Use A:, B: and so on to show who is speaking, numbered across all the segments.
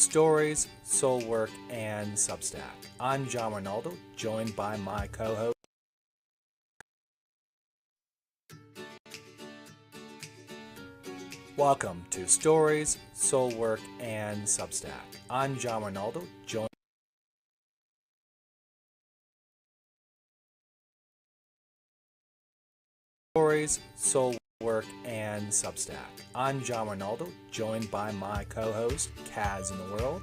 A: Stories, Soul Work, and Substack. I'm John Rinaldo, joined by my co-host. Welcome to Stories, Soul Work, and Substack. I'm John Rinaldo, joined Stories, Soul Work, and Substack. I'm John Rinaldo, joined by my co-host, Kaz in the World.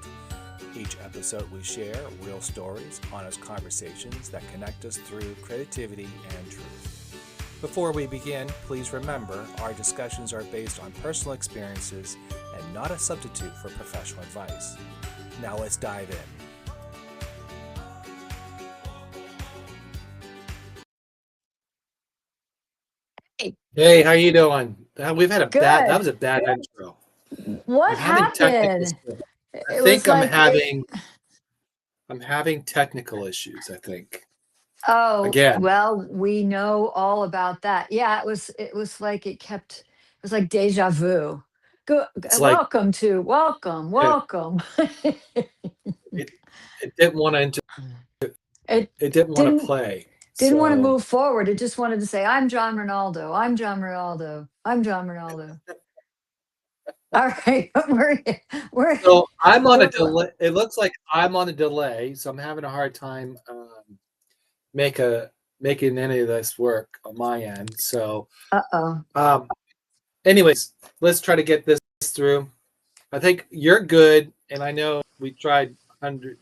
A: Each episode we share real stories, honest conversations that connect us through creativity and truth. Before we begin, please remember our discussions are based on personal experiences and not a substitute for professional advice. Now let's dive in.
B: Hey, how you doing? We've had a
C: Good.
B: that was a bad intro.
C: What
B: I'm having technical
C: happened?
B: stuff.
C: It
B: I think
C: was like
B: I'm having technical issues, I think.
C: oh
B: Again.
C: well, we know all about that. Yeah, it was like it was like deja vu.
B: It's like
C: Welcome to welcome,
B: it,
C: welcome.
B: it, it didn't want to
C: It
B: it didn't want to
C: didn't
B: play.
C: didn't want to
B: So
C: move forward. It just wanted to say, I'm John Rinaldo. I'm John Rinaldo. I'm John Rinaldo. All right. We're
B: so I'm on a
C: we're
B: delay. It looks like I'm on a delay, so I'm having a hard time making any of this work on my end. So
C: uh-oh.
B: anyways, let's try to get this through. I think you're good, and I know we tried 100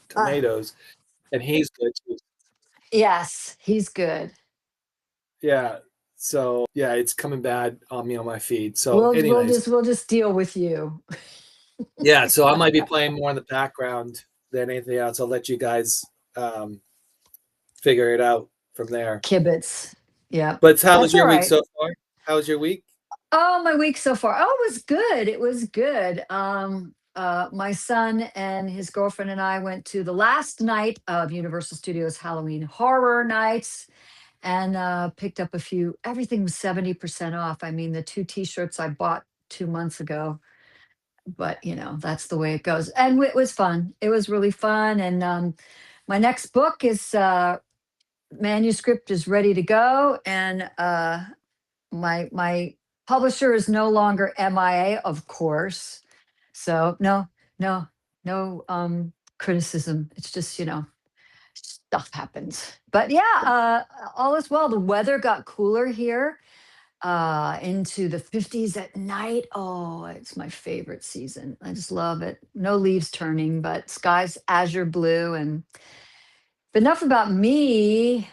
B: tomatoes, and he's good too.
C: Yes, he's good.
B: Yeah, so yeah, it's coming bad on me on my feed. So, anyways,
C: We'll just deal with you.
B: yeah, so I might be playing more in the background than anything else. I'll let you guys figure it out from there.
C: Kibitz. Yeah.
B: But how was
C: That's all
B: your week
C: right.
B: so far? How was your week?
C: Oh, my week so far. Oh, it was good. It was good. My son and his girlfriend and I went to the last night of Universal Studios Halloween Horror Nights and picked up a few. Everything was 70% off. I mean, the two t-shirts I bought 2 months ago, but that's the way it goes. And it was fun. It was really fun. And my next book is manuscript is ready to go. And my publisher is no longer MIA, of course. So no criticism. It's just, stuff happens. But yeah, all is well. The weather got cooler here into the 50s at night. Oh, it's my favorite season. I just love it. No leaves turning, but skies azure blue. And enough about me.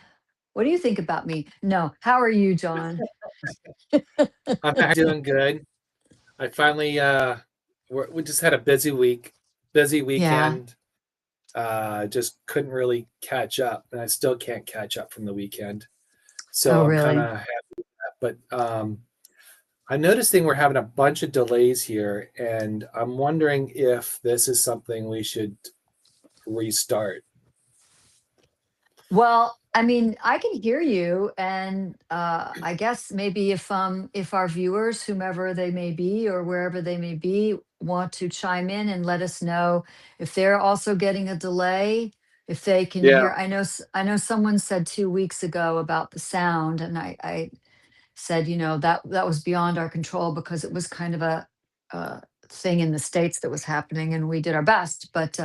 C: What do you think about me? No. How are you, John?
B: I'm doing good. I finally we just had a busy
C: Yeah.
B: weekend. Just couldn't really catch up, and I still can't catch up from the weekend.
C: Oh,
B: So I'm kind
C: really?
B: of happy with that. But I'm noticing we're having a bunch of delays here, and I'm wondering if this is something we should restart.
C: Well, I mean, I can hear you, and I guess maybe if our viewers, whomever they may be or wherever they may be, want to chime in and let us know if they're also getting a delay, if they can
B: Yeah,
C: hear. I know someone said 2 weeks ago about the sound, and I said, that was beyond our control because it was kind of a thing in the States that was happening, and we did our best. But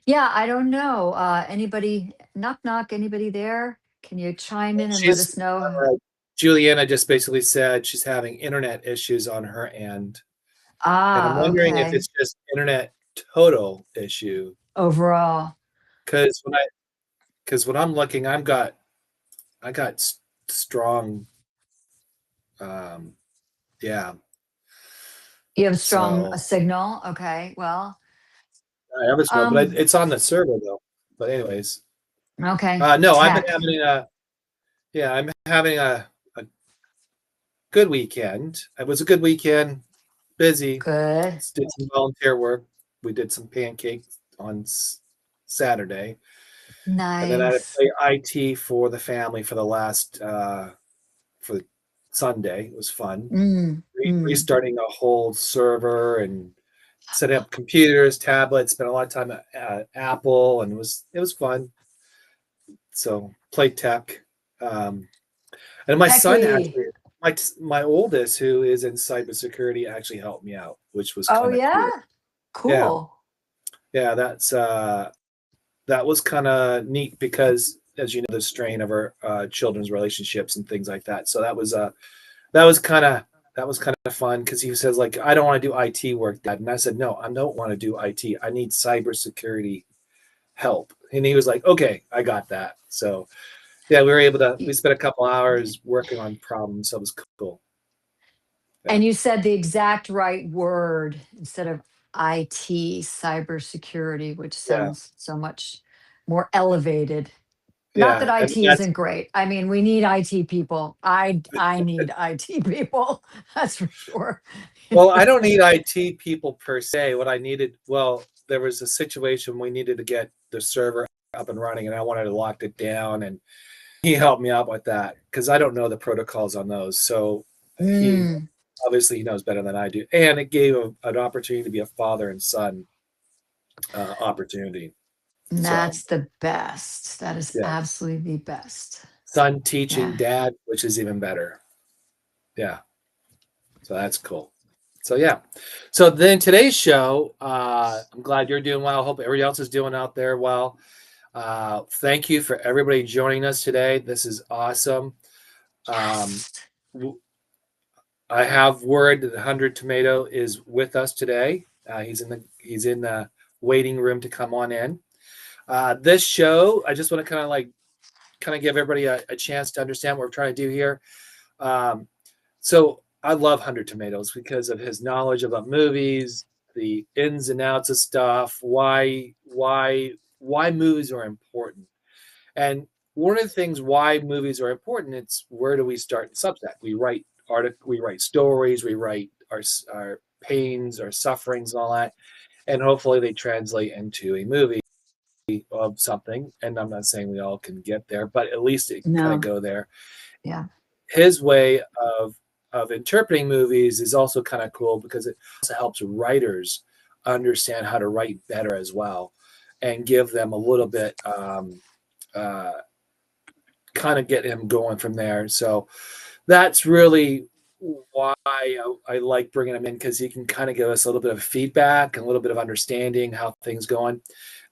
C: yeah, I don't know. Anybody, knock, knock, anybody there? Can you chime in and let
B: she's
C: us know?
B: Juliana just basically said she's having internet issues on her end, and I'm
C: Ah,
B: wondering if
C: okay.
B: it's just internet total issue.
C: Overall,
B: Because when I'm looking, I got strong, um, yeah.
C: you have a strong
B: So
C: signal. Okay. Well,
B: I have a strong, but
C: um,
B: it's on the server though. But anyways,
C: okay.
B: no, I've been
C: Tech.
B: having I'm having a good weekend. It was a good weekend, busy.
C: Good.
B: Did some volunteer work. We did some pancakes on Saturday, and then I had to
C: Nice.
B: play IT for the family for the last for Sunday. It was fun.
C: Mm, mm.
B: Restarting a whole server and setting up computers, tablets. Spent a lot of time at Apple, and it was fun. So played tech, and my son
C: Techie.
B: actually, my oldest, who is in cybersecurity, actually helped me out, which was
C: Oh
B: kind of
C: yeah,
B: cool. Yeah,
C: cool.
B: yeah, that was kind of neat because, as you know, the strain of our children's relationships and things like that. So that was kind of that was kind of fun because he says like, I don't want to do IT work, Dad, and I said no, I don't want to do IT. I need cybersecurity help, and he was like, okay, I got that. So yeah, we spent a couple hours working on problems. So it was cool. Yeah,
C: And you said the exact right word instead of IT, cybersecurity, which
B: yeah,
C: sounds so much more elevated. Not that
B: yeah, and
C: IT
B: that's
C: isn't great. I mean, we need IT people. I need IT people. That's for sure.
B: well, I don't need IT people per se. What I needed, well, there was a situation we needed to get the server up and running, and I wanted to lock it down, and he helped me out with that because I don't know the protocols on those. So he
C: Mm,
B: obviously he knows better than I do, and it gave an opportunity to be a father and son opportunity. So
C: that's the best. That is
B: yeah,
C: absolutely the best.
B: son teaching
C: Yeah.
B: dad, which is even better. Yeah, so that's cool. So yeah, so then today's show, I'm glad you're doing well. Hope everybody else is doing out there well. Thank you for everybody joining us today. This is awesome. Um,
C: Yes.
B: I have word that the 100 Tomato is with us today. He's in the waiting room to come on in. This show, I just want to kind of give everybody a chance to understand what we're trying to do here. Um, so I love 100 Tomatoes because of his knowledge about movies, the ins and outs of stuff, why movies are important. And one of the things why movies are important, it's where do we start in Substack? We write stories, we write our pains, our sufferings, and all that, and hopefully they translate into a movie of something. And I'm not saying we all can get there, but at least it can kind of
C: No.
B: go there.
C: Yeah.
B: His way of interpreting movies is also kind of cool because it also helps writers understand how to write better as well, and give them a little bit uh, kind of get him going from there. So that's really why I like bringing him in, because he can kind of give us a little bit of feedback and a little bit of understanding how things going.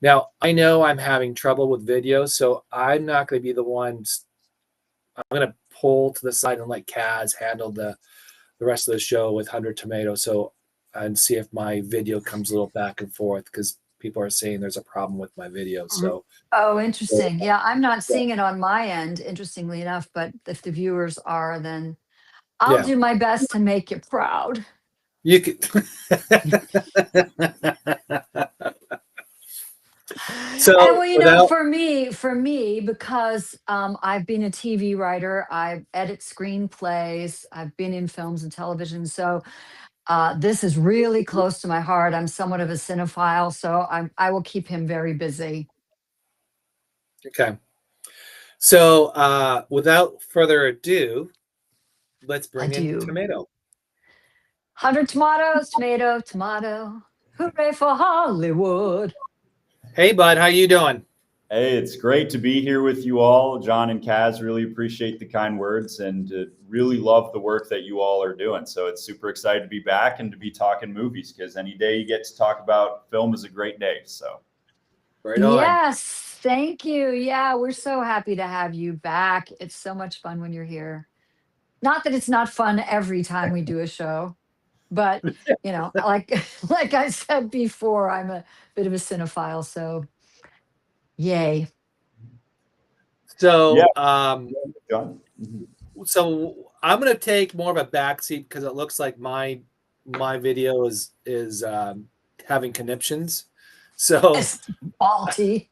B: Now I know I'm having trouble with video, so I'm not going to be the one. I'm going to pull to the side and let Kaz handle the rest of the show with 100 Tomato. So and see if my video comes a little back and forth because people are saying there's a problem with my video. So
C: Oh, interesting. Yeah, I'm not seeing it on my end, interestingly enough, but if the viewers are, then I'll
B: yeah,
C: do my best to make you proud.
B: you could.
C: And
B: So
C: well,
B: without
C: for me, because I've been a TV writer, I edit screenplays, I've been in films and television, so this is really close to my heart. I'm somewhat of a cinephile, so I will keep him very busy.
B: okay, so without further ado, let's
C: I
B: bring in
C: do.
B: Tomato.
C: 100 tomatoes, tomato, tomato. Hooray for Hollywood.
B: Hey, bud, how you doing?
D: Hey, it's great to be here with you all. John and Kaz, really appreciate the kind words and really love the work that you all are doing. So it's super excited to be back and to be talking movies, because any day you get to talk about film is a great day. So
B: Right on.
C: Yes, thank you. Yeah, we're so happy to have you back. It's so much fun when you're here. Not that it's not fun every time we do a show, but like like I said before, I'm a bit of a cinephile, so yay.
D: yeah,
B: So
D: John.
B: so I'm gonna take more of a backseat because it looks like my video is having conniptions. So
C: It's faulty.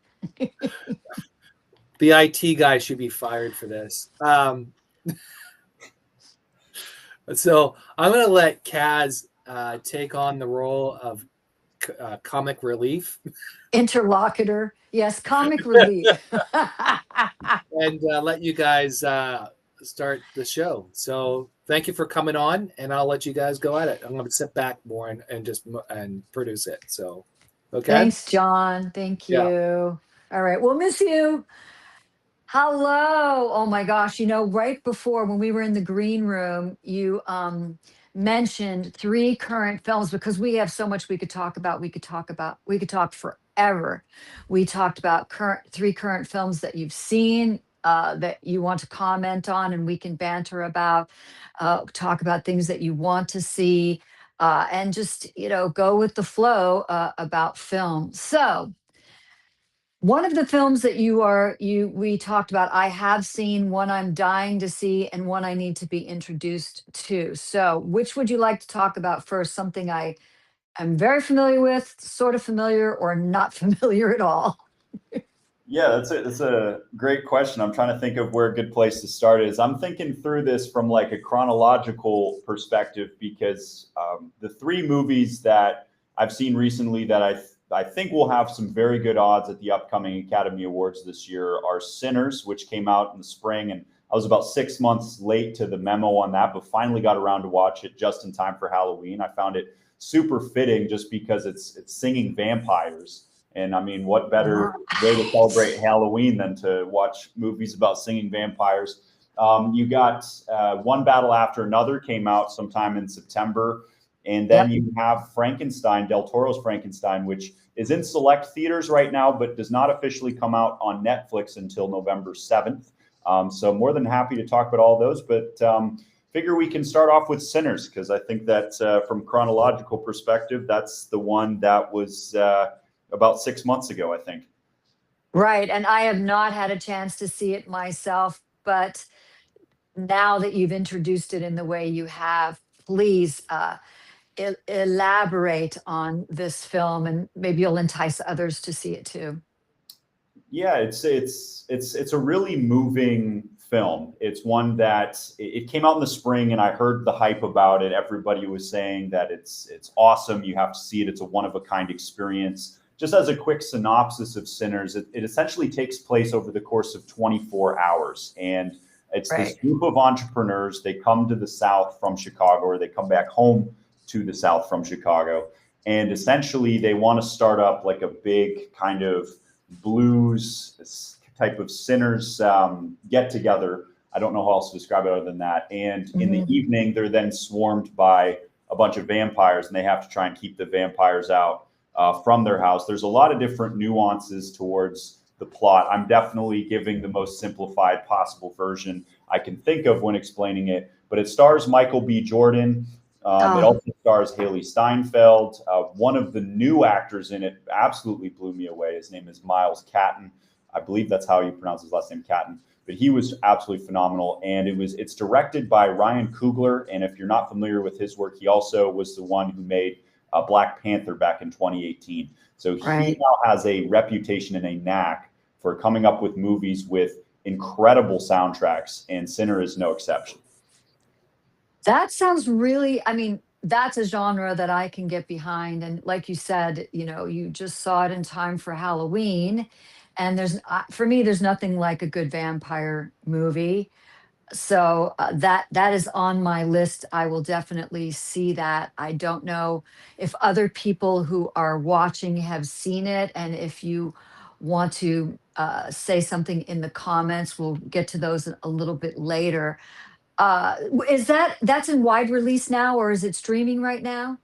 B: the IT guy should be fired for this. So I'm gonna let Kaz take on the role of comic relief
C: Interlocutor. Yes, comic relief.
B: and let you guys start the show. So thank you for coming on, and I'll let you guys go at it. I'm going to sit back more and just produce it. So, okay.
C: Thanks, John. Thank
B: Yeah.
C: you. All right. We'll miss you. Hello. Oh my gosh. Right before when we were in the green room, you mentioned 3 current films because we have so much we could talk about. We could talk forever. We talked about 3 current films that you've seen, that you want to comment on, and we can banter about, talk about things that you want to see, and just, go with the flow, about film. So, one of the films that we talked about, I have seen, one I'm dying to see, and one I need to be introduced to. So, which would you like to talk about first? Something I am very familiar with, sort of familiar, or not familiar at all?
D: Yeah, that's a great question. I'm trying to think of where a good place to start is. I'm thinking through this from like a chronological perspective because the 3 movies that I've seen recently that I think will have some very good odds at the upcoming Academy Awards this year are Sinners, which came out in the spring, and I was about 6 months late to the memo on that, but finally got around to watch it just in time for Halloween. I found it super fitting just because it's singing vampires. And I mean, what better way to celebrate Halloween than to watch movies about singing vampires? You got One Battle After Another came out sometime in September. And then
C: Yep.
D: you have Frankenstein, Del Toro's Frankenstein, which is in select theaters right now, but does not officially come out on Netflix until November 7th. So more than happy to talk about all those, but figure we can start off with Sinners, because I think that from chronological perspective, that's the one that was about 6 months ago, I think.
C: Right. And I have not had a chance to see it myself, but now that you've introduced it in the way you have, please, elaborate on this film, and maybe you'll entice others to see it too.
D: Yeah, it's a really moving film. It's one that it came out in the spring, and I heard the hype about it. Everybody was saying that it's awesome. You have to see it. It's a one of a kind experience. Just as a quick synopsis of Sinners, it essentially takes place over the course of 24 hours, and it's this
C: Right.
D: group of entrepreneurs. They come to the South from Chicago, or they come back home to the South from Chicago, and essentially they want to start up like a big kind of blues type of Sinners get together. I don't know how else to describe it other than that. And in the
C: Mhm.
D: evening, they're then swarmed by a bunch of vampires, and they have to try and keep the vampires out from their house. There's a lot of different nuances towards the plot. I'm definitely giving the most simplified possible version I can think of when explaining it, but it stars Michael B. Jordan. It
C: Oh,
D: also stars Haley Steinfeld. One of the new actors in it absolutely blew me away. His name is Miles Catton. I believe that's how you pronounce his last name, Catton. But he was absolutely phenomenal, and it's directed by Ryan Coogler. And if you're not familiar with his work, he also was the one who made Black Panther back in 2018. So he
C: right.
D: now has a reputation and a knack for coming up with movies with incredible soundtracks, and Sinner is no exception.
C: That sounds really, I mean, that's a genre that I can get behind. And like you said, you just saw it in time for Halloween. And for me, there's nothing like a good vampire movie. So, that is on my list. I will definitely see that. I don't know if other people who are watching have seen it, and if you want to, say something in the comments, we'll get to those a little bit later. That's in wide release now, or is it streaming right now?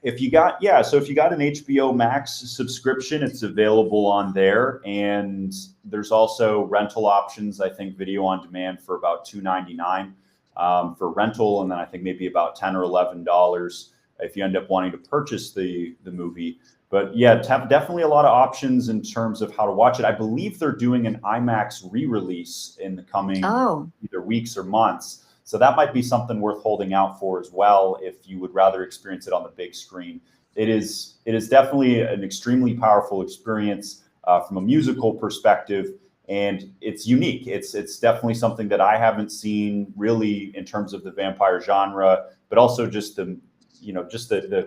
D: If you got an HBO Max subscription, it's available on there, and there's also rental options. I think video on demand for about $2.99 for rental, and then I think maybe about $10 or $11 if you end up wanting to purchase the movie. But yeah, definitely a lot of options in terms of how to watch it. I believe they're doing an IMAX re-release in the coming
C: Oh,
D: either weeks or months. So that might be something worth holding out for as well if you would rather experience it on the big screen. It is definitely an extremely powerful experience from a musical perspective, and it's unique. It's definitely something that I haven't seen really in terms of the vampire genre, but also just the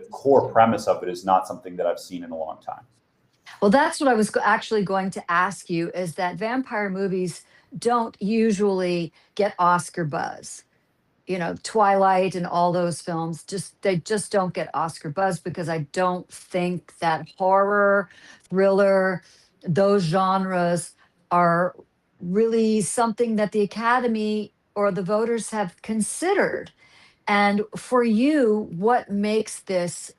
D: core premise of it is not something that I've seen in a long time.
C: well, that's what I was actually going to ask you, is that vampire movies don't usually get Oscar buzz. Twilight and all those films, they just don't get Oscar buzz because I don't think that horror, thriller, those genres are really something that the Academy or the voters have considered. And for you, what makes this?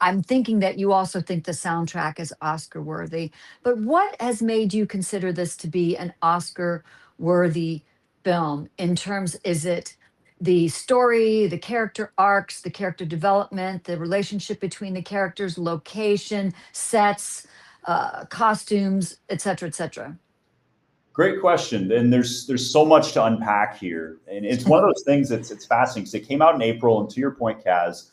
C: I'm thinking that you also think the soundtrack is Oscar worthy, but what has made you consider this to be an Oscar worthy film in terms, is it the story, the character arcs, the character development, the relationship between the characters, location, sets, costumes, et cetera, et cetera?
D: Great question. And there's so much to unpack here. And it's one of those things that's it's fascinating because it came out in April. And to your point, Kaz,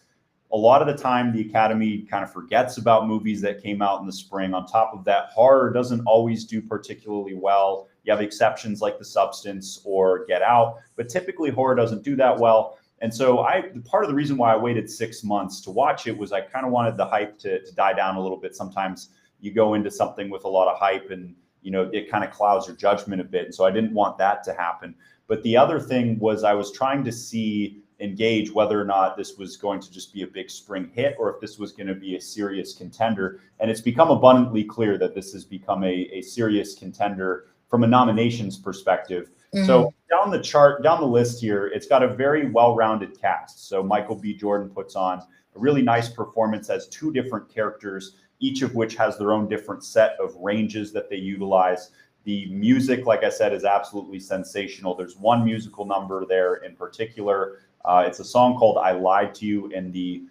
D: a lot of the time the Academy kind of forgets about movies that came out in the spring. On top of that, horror doesn't always do particularly well. You have exceptions like The Substance or Get Out, but typically horror doesn't do that well. And so part of the reason why I waited 6 months to watch it was I kind of wanted the hype to die down a little bit. Sometimes you go into something with a lot of hype and it kind of clouds your judgment a bit. And so I didn't want that to happen. But the other thing was I was trying to engage whether or not this was going to just be a big spring hit or if this was going to be a serious contender. And it's become abundantly clear that this has become a serious contender from a nominations perspective. Mm-hmm. So down the list here, it's got a very well-rounded cast. So Michael B. Jordan puts on a really nice performance as two different characters, each of which has their own different set of ranges that they utilize. The music, like I said, is absolutely sensational. There's one musical number there in particular. It's a song called I Lied to You, and the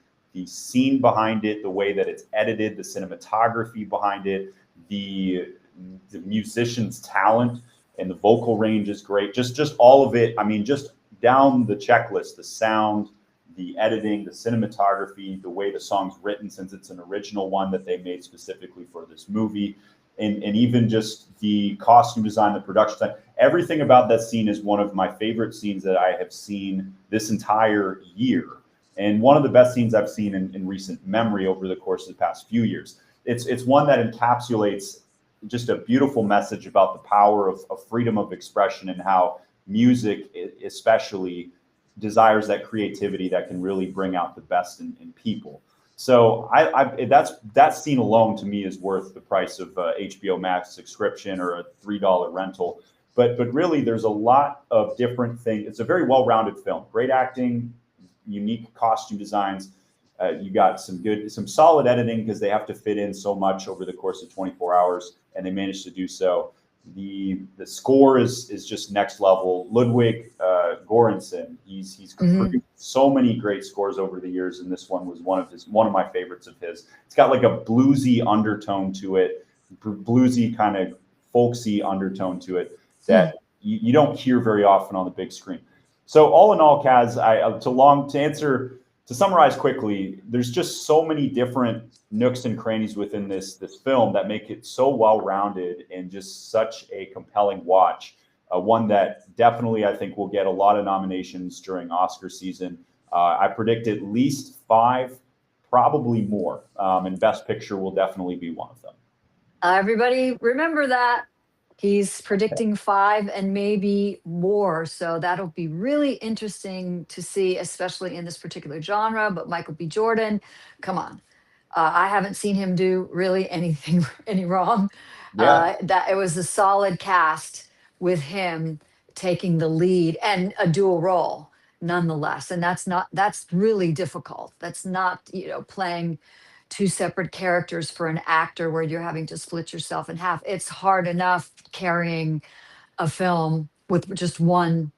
D: scene behind it, the way that it's edited, the cinematography behind it, the musician's talent and the vocal range is great. Just all of it. I mean, just down the checklist, the sound, the editing, the cinematography, the way the song's written, since it's an original one that they made specifically for this movie, and even just the costume design, the production design, everything about that scene is one of my favorite scenes that I have seen this entire year, and one of the best scenes I've seen in recent memory over the course of the past few years. It's one that encapsulates just a beautiful message about the power of freedom of expression and how music especially desires that creativity that can really bring out the best in people. So that scene alone to me is worth the price of HBO Max subscription or a $3 rental. But really, there's a lot of different things. It's a very well-rounded film. Great acting, unique costume designs. You got some solid editing because they have to fit in so much over the course of 24 hours, and they managed to do so. The score is just next level. Ludwig Göransson, he's produced so many great scores over the years, and this one was one of my favorites of his. It's got like a bluesy undertone to it, bluesy kind of folksy undertone to it that you don't hear very often on the big screen. So all in all, Kaz, to summarize quickly, there's just so many different nooks and crannies within this film that make it so well-rounded and just such a compelling watch. One that definitely I think will get a lot of nominations during Oscar season. I predict at least 5, probably more. And Best Picture will definitely be one of them.
C: Everybody remember that. He's predicting 5 and maybe more. So that'll be really interesting to see, especially in this particular genre. But Michael B. Jordan, come on. I haven't seen him do really anything any wrong.
D: Yeah.
C: That it was a solid cast with him taking the lead and a dual role nonetheless. And that's really difficult. That's not, playing 2 separate characters for an actor where you're having to split yourself in half. It's hard enough carrying a film with just one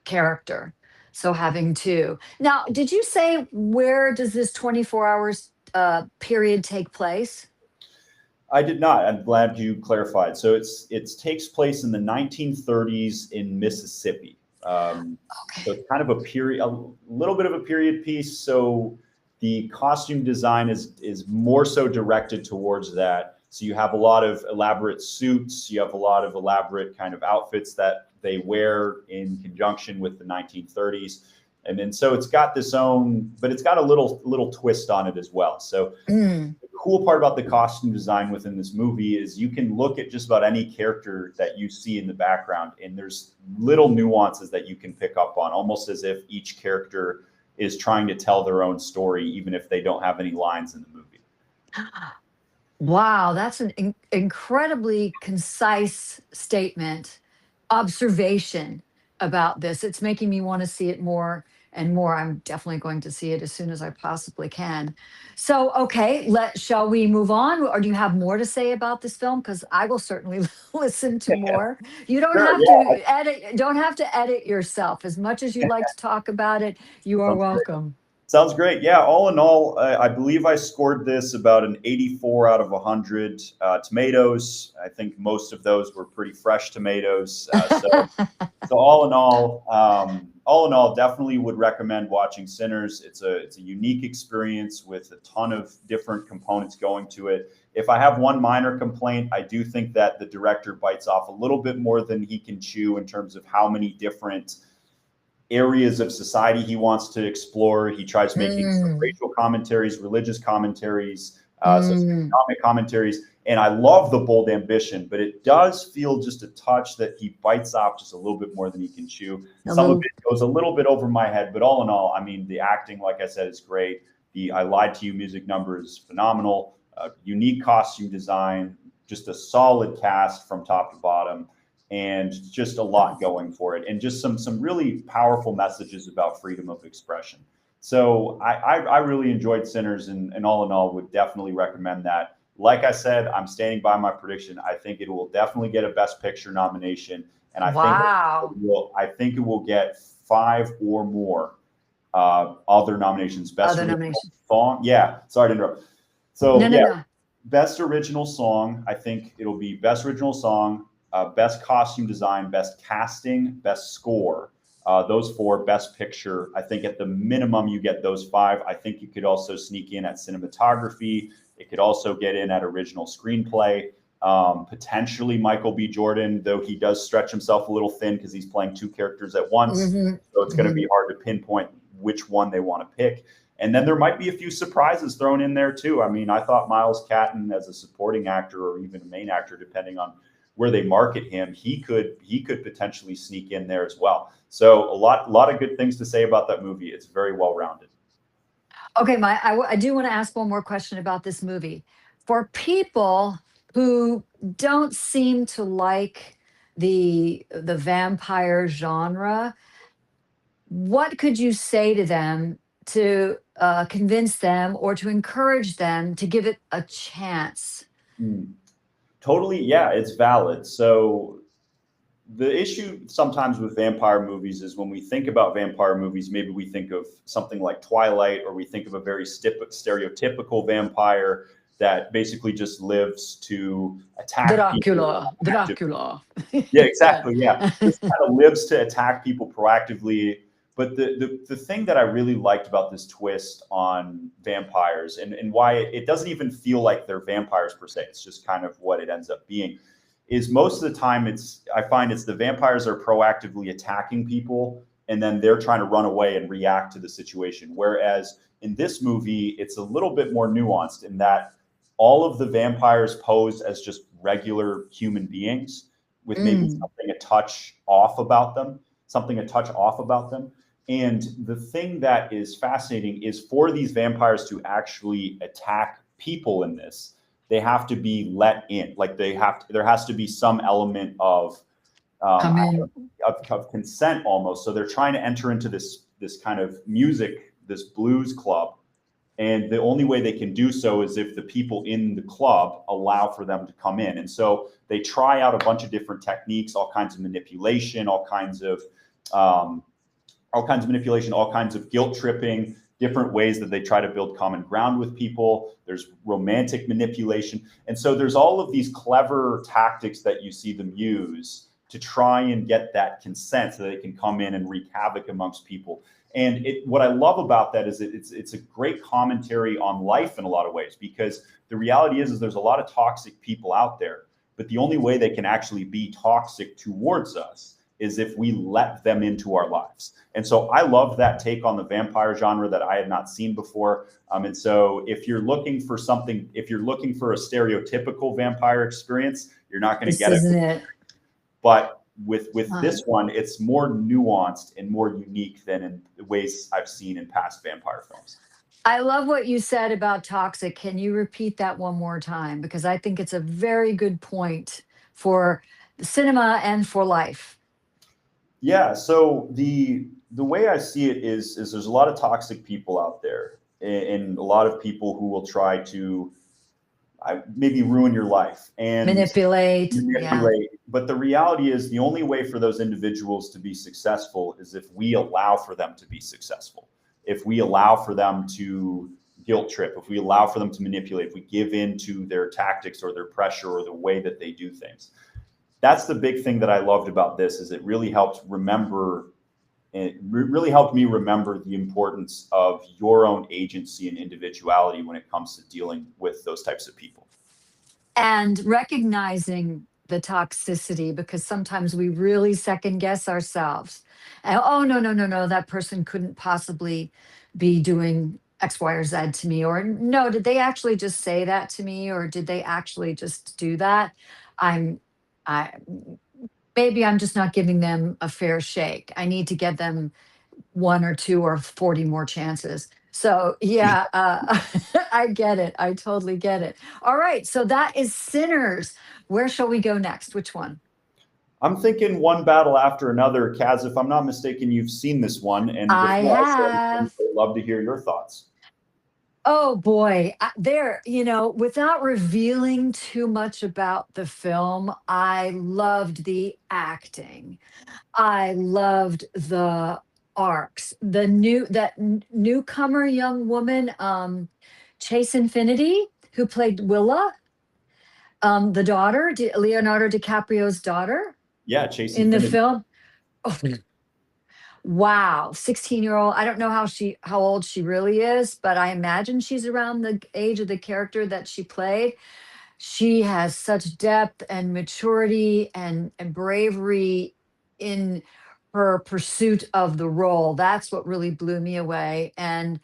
C: character. So having 2. Now, did you say where does this 24 hours period take place?
D: I did not. I'm glad you clarified. So it takes place in the 1930s in Mississippi. Okay. So it's kind of a little bit of a period piece. So the costume design is more so directed towards that. So you have a lot of elaborate suits. You have a lot of elaborate kind of outfits that they wear in conjunction with the 1930s. And then so it's got this own, but it's got a little twist on it as well. So the cool part about the costume design within this movie is you can look at just about any character that you see in the background, and there's little nuances that you can pick up on, almost as if each character is trying to tell their own story, even if they don't have any lines in the movie.
C: Wow, that's an incredibly concise statement, observation about this. It's making me want to see it more and more. I'm definitely going to see it as soon as I possibly can. So, okay, shall we move on, or do you have more to say about this film? Because I will certainly listen to more. You don't
D: Sure,
C: have
D: yeah.
C: to edit. Don't have to edit yourself. As much as you'd like to talk about it, you are
D: Sounds great.
C: welcome.
D: Sounds great. Yeah, all in all, I believe I scored this about an 84 out of 100 tomatoes. I think most of those were pretty fresh tomatoes. So all in all, definitely would recommend watching Sinners. It's a unique experience with a ton of different components going to it. If I have one minor complaint, I do think that the director bites off a little bit more than he can chew in terms of how many different areas of society he wants to explore. He tries making some racial commentaries, religious commentaries, socioeconomic commentaries, and I love the bold ambition, but it does feel just a touch that he bites off just a little bit more than he can chew. Some of it goes a little bit over my head, but all in all, I mean, the acting, like I said, is great. The I Lied to You music number is phenomenal. Unique costume design, just a solid cast from top to bottom, and just a lot going for it, and just some really powerful messages about freedom of expression. So I really enjoyed Sinners, and all in all would definitely recommend that. Like I said, I'm standing by my prediction. I think it will definitely get a Best Picture nomination, and I think it will get 5 or more other nominations. Best original song. Yeah, sorry to interrupt. So no. Best original song. I think it'll be Best Original Song, Best Costume Design, Best Casting, Best Score. Those 4, Best Picture. I think at the minimum you get those 5. I think you could also sneak in at cinematography. It could also get in at original screenplay. Potentially Michael B. Jordan, though he does stretch himself a little thin because he's playing 2 characters at once. So it's going to be hard to pinpoint which one they want to pick. And then there might be a few surprises thrown in there too. I mean, I thought Miles Catton as a supporting actor, or even a main actor, depending on where they market him, he could potentially sneak in there as well. So a lot of good things to say about that movie. It's very well rounded.
C: Okay, I do want to ask one more question about this movie. For people who don't seem to like the vampire genre, what could you say to them to convince them or to encourage them to give it a chance?
D: Totally, yeah, it's valid. So the issue sometimes with vampire movies is when we think about vampire movies, maybe we think of something like Twilight, or we think of a very stereotypical vampire that basically just lives to attack
C: Dracula.
D: Yeah, exactly. Yeah, just kind of lives to attack people proactively. But the thing that I really liked about this twist on vampires, and why it doesn't even feel like they're vampires per se, it's just kind of what it ends up being, is most of the time I find it's the vampires are proactively attacking people, and then they're trying to run away and react to the situation. Whereas in this movie, it's a little bit more nuanced in that all of the vampires pose as just regular human beings with maybe something a touch off about them. And the thing that is fascinating is for these vampires to actually attack people in this, they have to be let in. Like there has to be some element of consent almost. So they're trying to enter into this kind of music, this blues club. And the only way they can do so is if the people in the club allow for them to come in. And so they try out a bunch of different techniques, all kinds of manipulation, all kinds of guilt tripping, different ways that they try to build common ground with people. There's romantic manipulation. And so there's all of these clever tactics that you see them use to try and get that consent so that they can come in and wreak havoc amongst people. And what I love about that is it's a great commentary on life in a lot of ways, because the reality is there's a lot of toxic people out there, but the only way they can actually be toxic towards us is if we let them into our lives. And so I love that take on the vampire genre that I had not seen before. And so if you're looking for something, if you're looking for a stereotypical vampire experience, you're not going to
C: This
D: get it.
C: isn't it.
D: But with this one, it's more nuanced and more unique than in the ways I've seen in past vampire films.
C: I love what you said about toxic. Can you repeat that one more time? Because I think it's a very good point for cinema and for life.
D: Yeah. So the way I see it is there's a lot of toxic people out there, and a lot of people who will try to maybe ruin your life and
C: Manipulate. Yeah.
D: But the reality is the only way for those individuals to be successful is if we allow for them to be successful. If we allow for them to guilt trip, if we allow for them to manipulate, if we give in to their tactics or their pressure or the way that they do things. That's the big thing that I loved about this, is it really helped me remember the importance of your own agency and individuality when it comes to dealing with those types of people.
C: And recognizing the toxicity, because sometimes we really second guess ourselves. And, oh, no, that person couldn't possibly be doing X, Y, or Z to me. Or no, did they actually just say that to me? Or did they actually just do that? I maybe I'm just not giving them a fair shake. I need to get them 1 or 2 or 40 more chances. So yeah, I get it. I totally get it. All right, so that is Sinners. Where shall we go next? Which one?
D: I'm thinking One Battle After Another. Kaz, if I'm not mistaken, you've seen this one, and
C: I have.
D: I'd love to hear your thoughts.
C: Oh boy, without revealing too much about the film, I loved the acting. I loved the arcs. Newcomer young woman, Chase Infinity, who played Willa, the daughter, Leonardo DiCaprio's daughter.
D: Yeah, Chase
C: in
D: Infinity.
C: the film. Oh, wow, 16-year-old. I don't know how old she really is, but I imagine she's around the age of the character that she played. She has such depth and maturity and bravery in her pursuit of the role. That's what really blew me away. And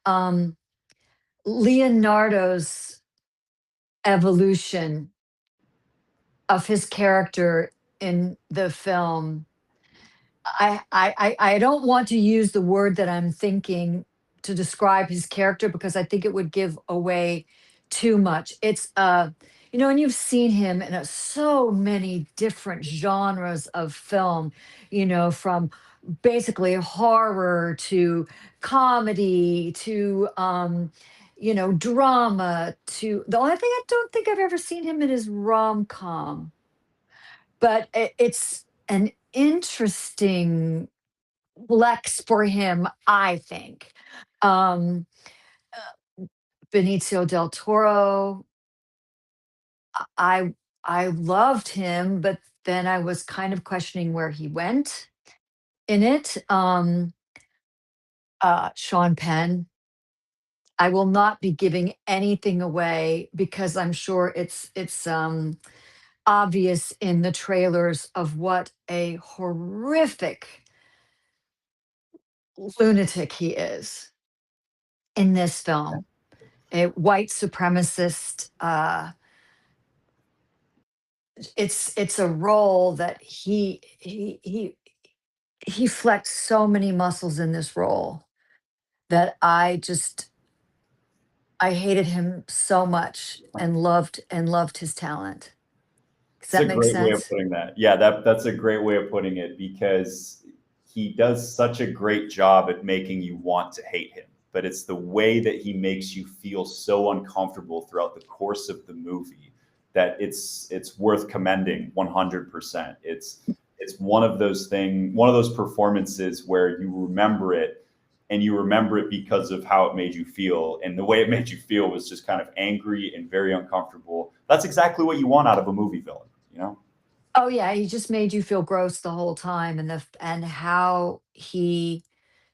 C: um, Leonardo's evolution of his character in the film, I don't want to use the word that I'm thinking to describe his character, because I think it would give away too much. It's and you've seen him in so many different genres of film, from basically horror to comedy to drama. To the only thing I don't think I've ever seen him in is rom-com, but it's an interesting flex for him, I think. Um, Benicio del Toro, I I loved him, but then I was kind of questioning where he went in it. Sean Penn. I will not be giving anything away, because I'm sure it's obvious in the trailers of what a horrific lunatic he is in this film. A white supremacist. It's a role that he flexed so many muscles in this role that I hated him so much and loved his talent. Does that make
D: That's a great way of
C: sense?
D: putting that. Yeah, that's a great way of putting it, because he does such a great job at making you want to hate him. But it's the way that he makes you feel so uncomfortable throughout the course of the movie that it's worth commending 100%. It's one of those performances where you remember it, and you remember it because of how it made you feel. And the way it made you feel was just kind of angry and very uncomfortable. That's exactly what you want out of a movie villain, you know?
C: Oh yeah, he just made you feel gross the whole time, and how he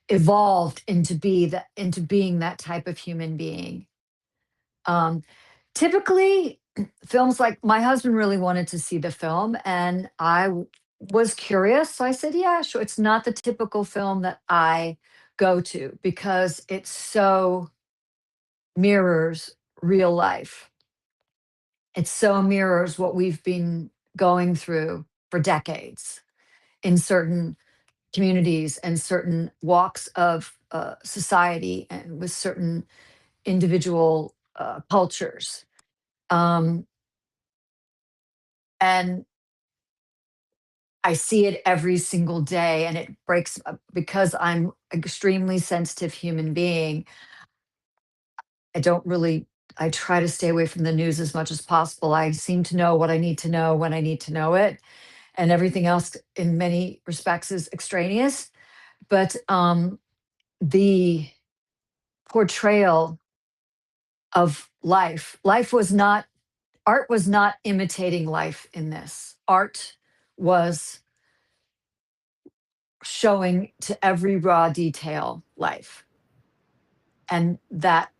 C: evolved into being that type of human being. Um, Typically, films like, my husband really wanted to see the film, and was curious. So I said, yeah, sure. It's not the typical film that I go to because it so mirrors real life. It so mirrors what we've been going through for decades in certain communities and certain walks of society and with certain individual cultures. Um, and I see it every single day, and it breaks because I'm extremely sensitive human being. I don't really, I try to stay away from the news as much as possible. I seem to know what I need to know when I need to know it, and everything else in many respects is extraneous. But the portrayal of life was not, art was not imitating life in this. Art was showing to every raw detail life. And that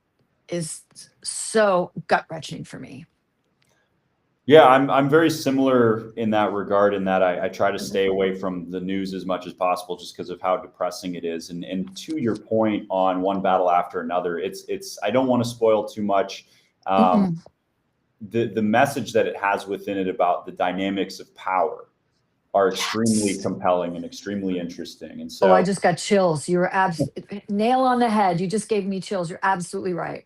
C: is so gut wrenching for me.
D: Yeah, I'm very similar in that regard, in that I try to stay away from the news as much as possible just because of how depressing it is. And to your point on One Battle After Another, it's I don't want to spoil too much.
C: Mm-mm.
D: The message that it has within it about the dynamics of power are extremely
C: Yes.
D: compelling and extremely interesting. And
C: Oh, I
D: so
C: just got chills. You were nail on the head. You just gave me chills. You're absolutely right.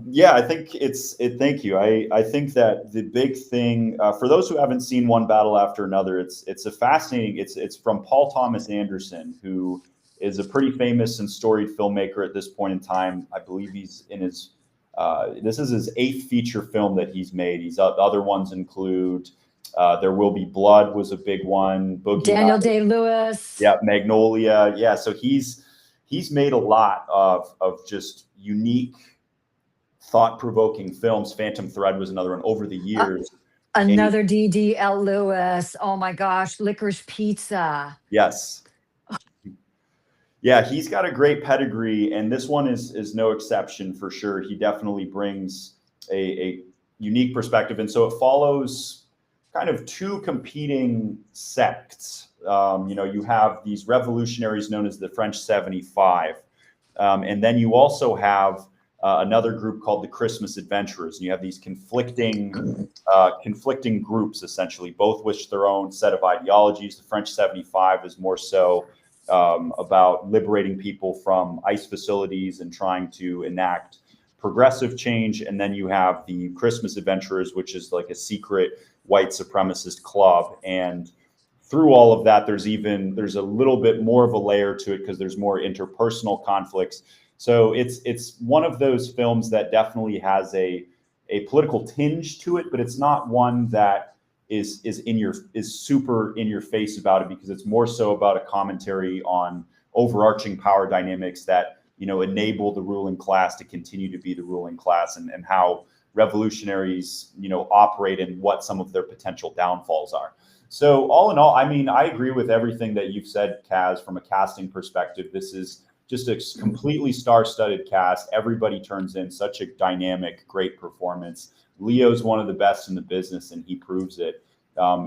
D: yeah, I think it's it. Thank you. I think that the big thing for those who haven't seen One Battle After Another, it's a fascinating. It's from Paul Thomas Anderson, who is a pretty famous and storied filmmaker at this point in time. I believe he's in his this is his 8th feature film that he's made. He's other ones include There Will Be Blood was a big one. Boogie
C: Daniel
D: Nights,
C: Day-Lewis.
D: yeah, Magnolia, yeah. So he's made a lot of just unique, thought-provoking films. Phantom Thread was another one over the
C: Uh,
D: years. And
C: Another D.D.L. Lewis. Oh my gosh. Licorice Pizza.
D: yes, yeah, he's got a great pedigree, and this one is no exception for sure. He definitely brings a unique perspective, and so it follows kind of two competing sects. You have these revolutionaries known as the French 75, and then you also have another group called the Christmas Adventurers, and you have these conflicting groups, essentially, both with their own set of ideologies. The French 75 is more so about liberating people from ICE facilities and trying to enact progressive change. And then you have the Christmas Adventurers, which is like a secret white supremacist club. And through all of that, there's a little bit more of a layer to it because there's more interpersonal conflicts. So it's one of those films that definitely has a political tinge to it, but it's not one that is super in your face about it, because it's more so about a commentary on overarching power dynamics that enable the ruling class to continue to be the ruling class, and how revolutionaries operate and what some of their potential downfalls are. So all in all, I mean, I agree with everything that you've said, Kaz. From a casting perspective, this is just a completely star-studded cast. Everybody turns in such a dynamic, great performance. Leo's one of the best in the business, and he proves it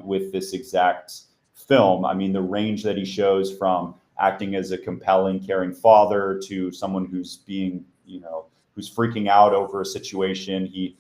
D: with this exact film. I mean, the range that he shows from acting as a compelling, caring father to someone who's being, who's freaking out over a situation. He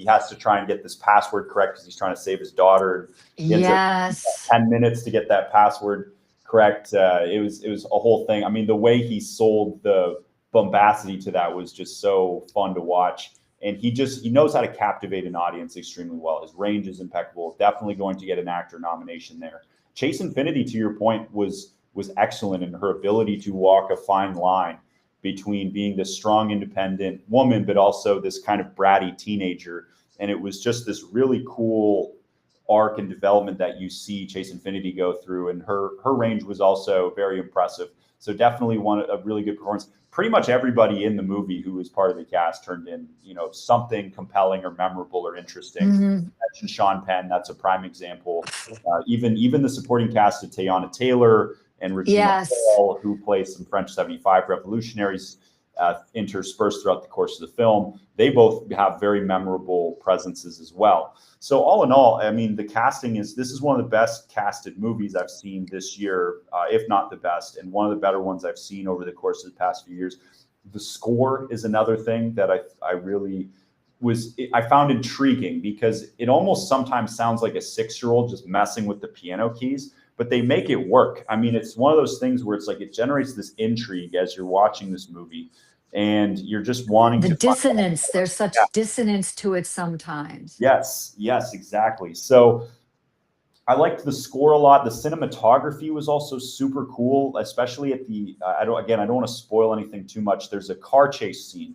D: has to try and get this password correct because he's trying to save his daughter. He ends up
C: Yes.
D: 10 minutes to get that password correct. It was a whole thing. I mean, the way he sold the bombacity to that was just so fun to watch. And he knows how to captivate an audience extremely well. His range is impeccable. Definitely going to get an actor nomination there. Chase Infinity, to your point, was excellent in her ability to walk a fine line between being this strong, independent woman, but also this kind of bratty teenager. And it was just this really cool arc and development that you see Chase Infinity go through. And her range was also very impressive. So definitely a really good performance. Pretty much everybody in the movie who was part of the cast turned in, something compelling or memorable or interesting.
C: Mm-hmm.
D: Mentioned Sean Penn, that's a prime example. Even the supporting cast of Teyana Taylor and Regina
C: Yes.
D: Hall, who plays some French 75 revolutionaries. interspersed throughout the course of the film. They both have very memorable presences as well. So all in all, I mean, the casting this is one of the best casted movies I've seen this year, if not the best, and one of the better ones I've seen over the course of the past few years. The score is another thing that I really I found intriguing, because it almost sometimes sounds like a 6-year-old just messing with the piano keys, but they make it work. I mean, it's one of those things where it's like it generates this intrigue as you're watching this movie, and you're just wanting
C: The
D: to
C: dissonance, there's such
D: Yeah.
C: dissonance to it sometimes.
D: Yes, exactly. So I liked the score a lot. The cinematography was also super cool, especially at the I don't want to spoil anything too much. There's a car chase scene.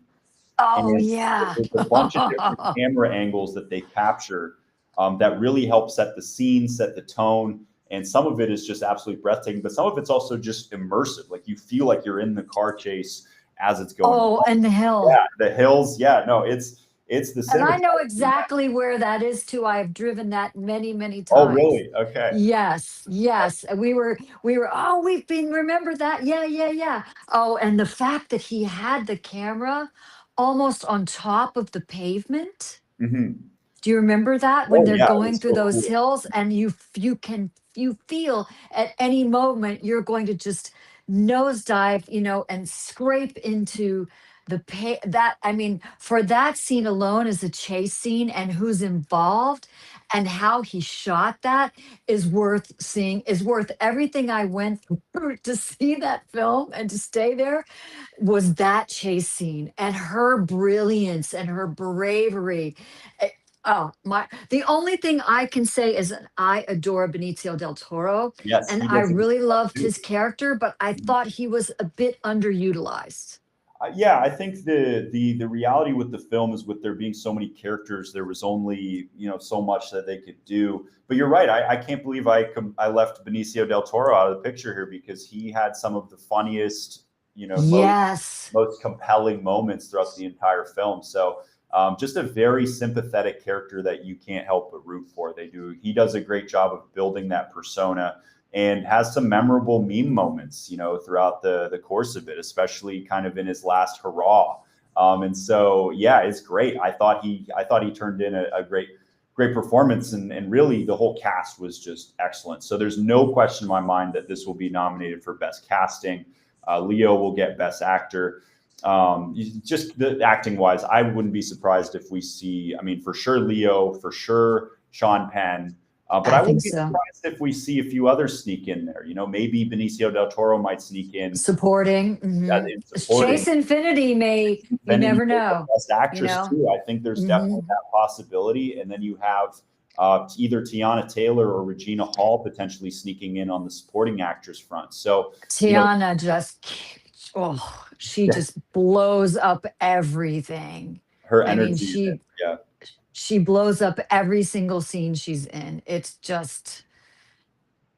C: Oh,
D: And
C: yeah.
D: there's a bunch of different camera angles that they capture that really help set the scene, set the tone. And some of it is just absolutely breathtaking, but some of it's also just immersive. Like you feel like you're in the car chase as it's going.
C: Oh, and the hill.
D: Yeah, the hills. Yeah, no, it's the
C: And I know
D: cinematography.
C: exactly where that is too. I've driven that many, many times.
D: Oh, really? Okay.
C: Yes, yes. We were, oh, we've been, remember that? Yeah. Oh, and the fact that he had the camera almost on top of the pavement.
D: Mm-hmm.
C: Do you remember that when
D: Oh,
C: they're
D: yeah,
C: going
D: it's
C: through
D: so
C: those
D: cool.
C: hills, and you feel at any moment you're going to just nosedive, and scrape into that, I mean, for that scene alone as a chase scene, and who's involved and how he shot that is worth seeing, is worth everything I went through to see that film and to stay there. Was that chase scene and her brilliance and her bravery. Eh, Oh, the only thing I can say is that I adore Benicio del Toro,
D: Yes,
C: and
D: he
C: I
D: does a good
C: really
D: job
C: loved
D: too.
C: his character, but I thought he was a bit underutilized.
D: Yeah, I think the reality with the film is, with there being so many characters, there was only so much that they could do. But you're right. I can't believe I left Benicio del Toro out of the picture here, because he had some of the funniest,
C: Yes.
D: most compelling moments throughout the entire film. So just a very sympathetic character that you can't help but root for. He does a great job of building that persona, and has some memorable meme moments, throughout the course of it, especially kind of in his last hurrah. And so, yeah, it's great. I thought he turned in a great performance, and really the whole cast was just excellent. So there's no question in my mind that this will be nominated for Best Casting. Leo will get Best Actor. Just the acting wise, I wouldn't be surprised if we see, I mean, for sure Leo, for sure Sean Penn, but I
C: I
D: wouldn't
C: think
D: be
C: so.
D: surprised if we see a few others sneak in there. Maybe Benicio del Toro might sneak in
C: Supporting.
D: in supporting.
C: Chase Infinity you
D: Infinity
C: never know.
D: Best Actress too. I think there's definitely that possibility. And then you have either Tiana Taylor or Regina Hall potentially sneaking in on the supporting actress front. So
C: Tiana she just blows up everything.
D: her
C: I mean,
D: energy, yeah.
C: she blows up every single scene she's in. It's just,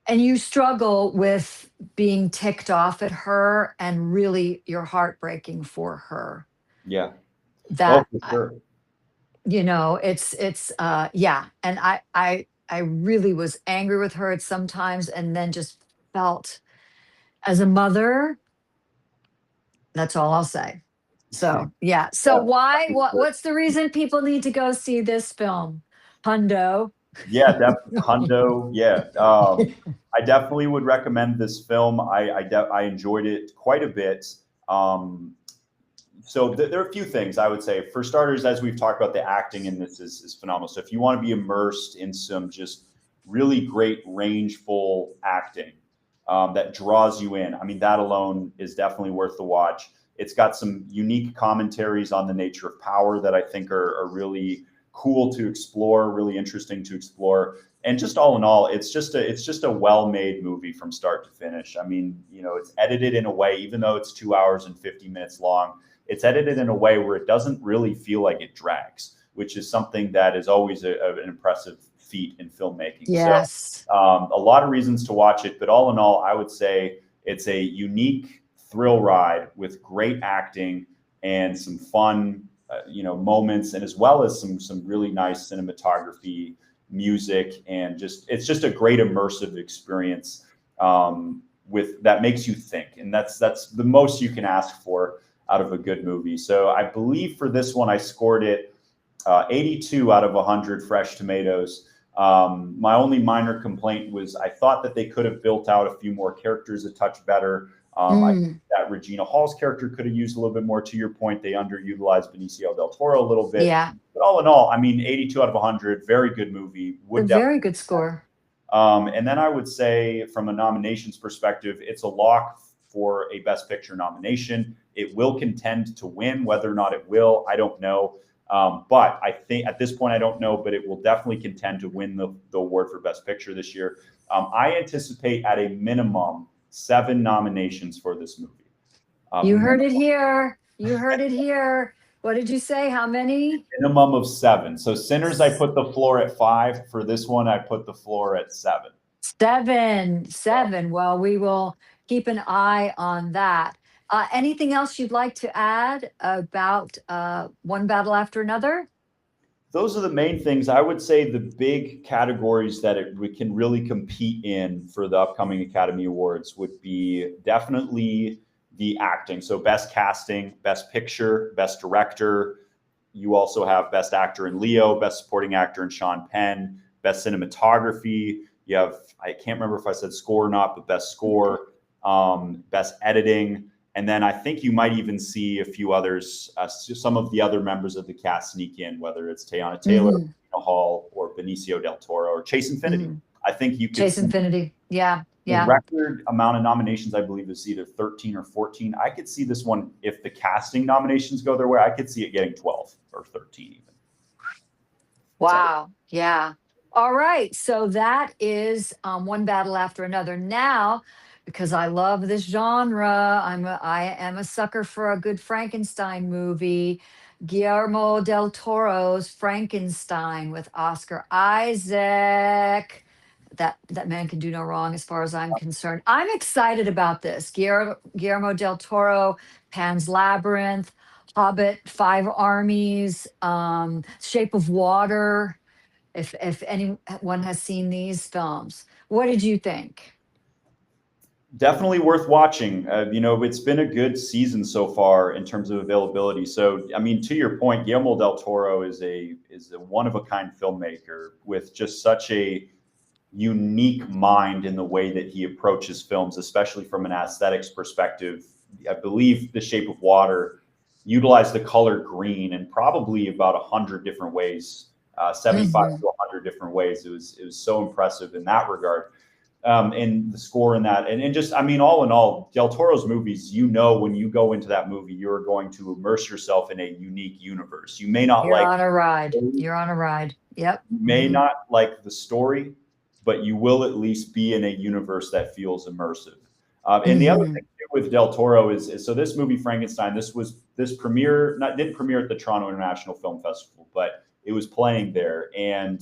C: and you struggle with being ticked off at her, and really you're heartbreaking for her.
D: Yeah.
C: That,
D: for sure.
C: it's yeah. And I really was angry with her at sometimes, and then just felt, as a mother, that's all I'll say. So, yeah. So what's the reason people need to go see this film? Hundo.
D: Yeah, definitely. Hundo. Yeah. I definitely would recommend this film. I enjoyed it quite a bit. So there are a few things I would say. For starters, as we've talked about, the acting in this is phenomenal. So if you want to be immersed in some just really great, rangeful acting that draws you in, I mean, that alone is definitely worth the watch. It's got some unique commentaries on the nature of power that I think are really cool to explore, really interesting to explore. And just all in all, it's just a well-made movie from start to finish. I mean, it's edited in a way, even though it's 2 hours and 50 minutes long, it's edited in a way where it doesn't really feel like it drags, which is something that is always an impressive feat in filmmaking.
C: Yes.
D: So a lot of reasons to watch it, but all in all, I would say it's a unique thrill ride with great acting and some fun, moments, and as well as some really nice cinematography, music, and it's just a great immersive experience with that makes you think, and that's the most you can ask for. out of a good movie. So I believe for this one, I scored it 82 out of 100 fresh tomatoes. My only minor complaint was I thought that they could have built out a few more characters a touch better. I think that Regina Hall's character could have used a little bit more. To your point, they underutilized Benicio del Toro a little bit.
C: Yeah.
D: But all in all, I mean, 82 out of 100, very good movie.
C: A very good score.
D: And then I would say from a nominations perspective, it's a lock for a Best Picture nomination. It will contend to win. Whether or not it will, I don't know. But I think at this point, I don't know, but it will definitely contend to win the award for Best Picture this year. I anticipate at a minimum 7 nominations for this movie.
C: You heard it here. You heard it here. What did you say? How many?
D: Minimum of 7. So Sinners, I put the floor at 5. For this one, I put the floor at 7.
C: 7. Well, we will keep an eye on that. Anything else you'd like to add about One Battle After Another?
D: Those are the main things. I would say the big categories that we can really compete in for the upcoming Academy Awards would be definitely the acting. So Best Casting, Best Picture, Best Director. You also have Best Actor in Leo, Best Supporting Actor in Sean Penn, Best Cinematography. You have, I can't remember if I said score or not, but Best Score, Best Editing. And then I think you might even see a few others, some of the other members of the cast sneak in, whether it's Teyana Taylor, Hall, or Benicio del Toro, or Chase Infinity. I think you could
C: Chase Infinity. Yeah.
D: The record amount of nominations, I believe, is either 13 or 14. I could see this one, if the casting nominations go their way, I could see it getting 12 or 13 even.
C: Wow. So. Yeah. All right. So that is One Battle After Another. Now, because I love this genre, I am a sucker for a good Frankenstein movie. Guillermo del Toro's Frankenstein with Oscar Isaac. That man can do no wrong as far as I'm concerned. I'm excited about this. Guillermo del Toro, Pan's Labyrinth, Hobbit, 5 Armies, Shape of Water. If anyone has seen these films, what did you think?
D: Definitely worth watching. It's been a good season so far in terms of availability. So, I mean, to your point, Guillermo del Toro is a one-of-a-kind filmmaker with just such a unique mind in the way that he approaches films, especially from an aesthetics perspective. I believe The Shape of Water utilized the color green in probably about 100 different ways, 75 to 100 different ways. It was so impressive in that regard. And the score in that, and just, I mean, all in all, Del Toro's movies, when you go into that movie, you're going to immerse yourself in a unique universe. You may not
C: You're on a ride. You're on a ride. Yep.
D: You may not like the story, but you will at least be in a universe that feels immersive. And the other thing with Del Toro is so this movie Frankenstein, didn't premiere at the Toronto International Film Festival, but it was playing there, and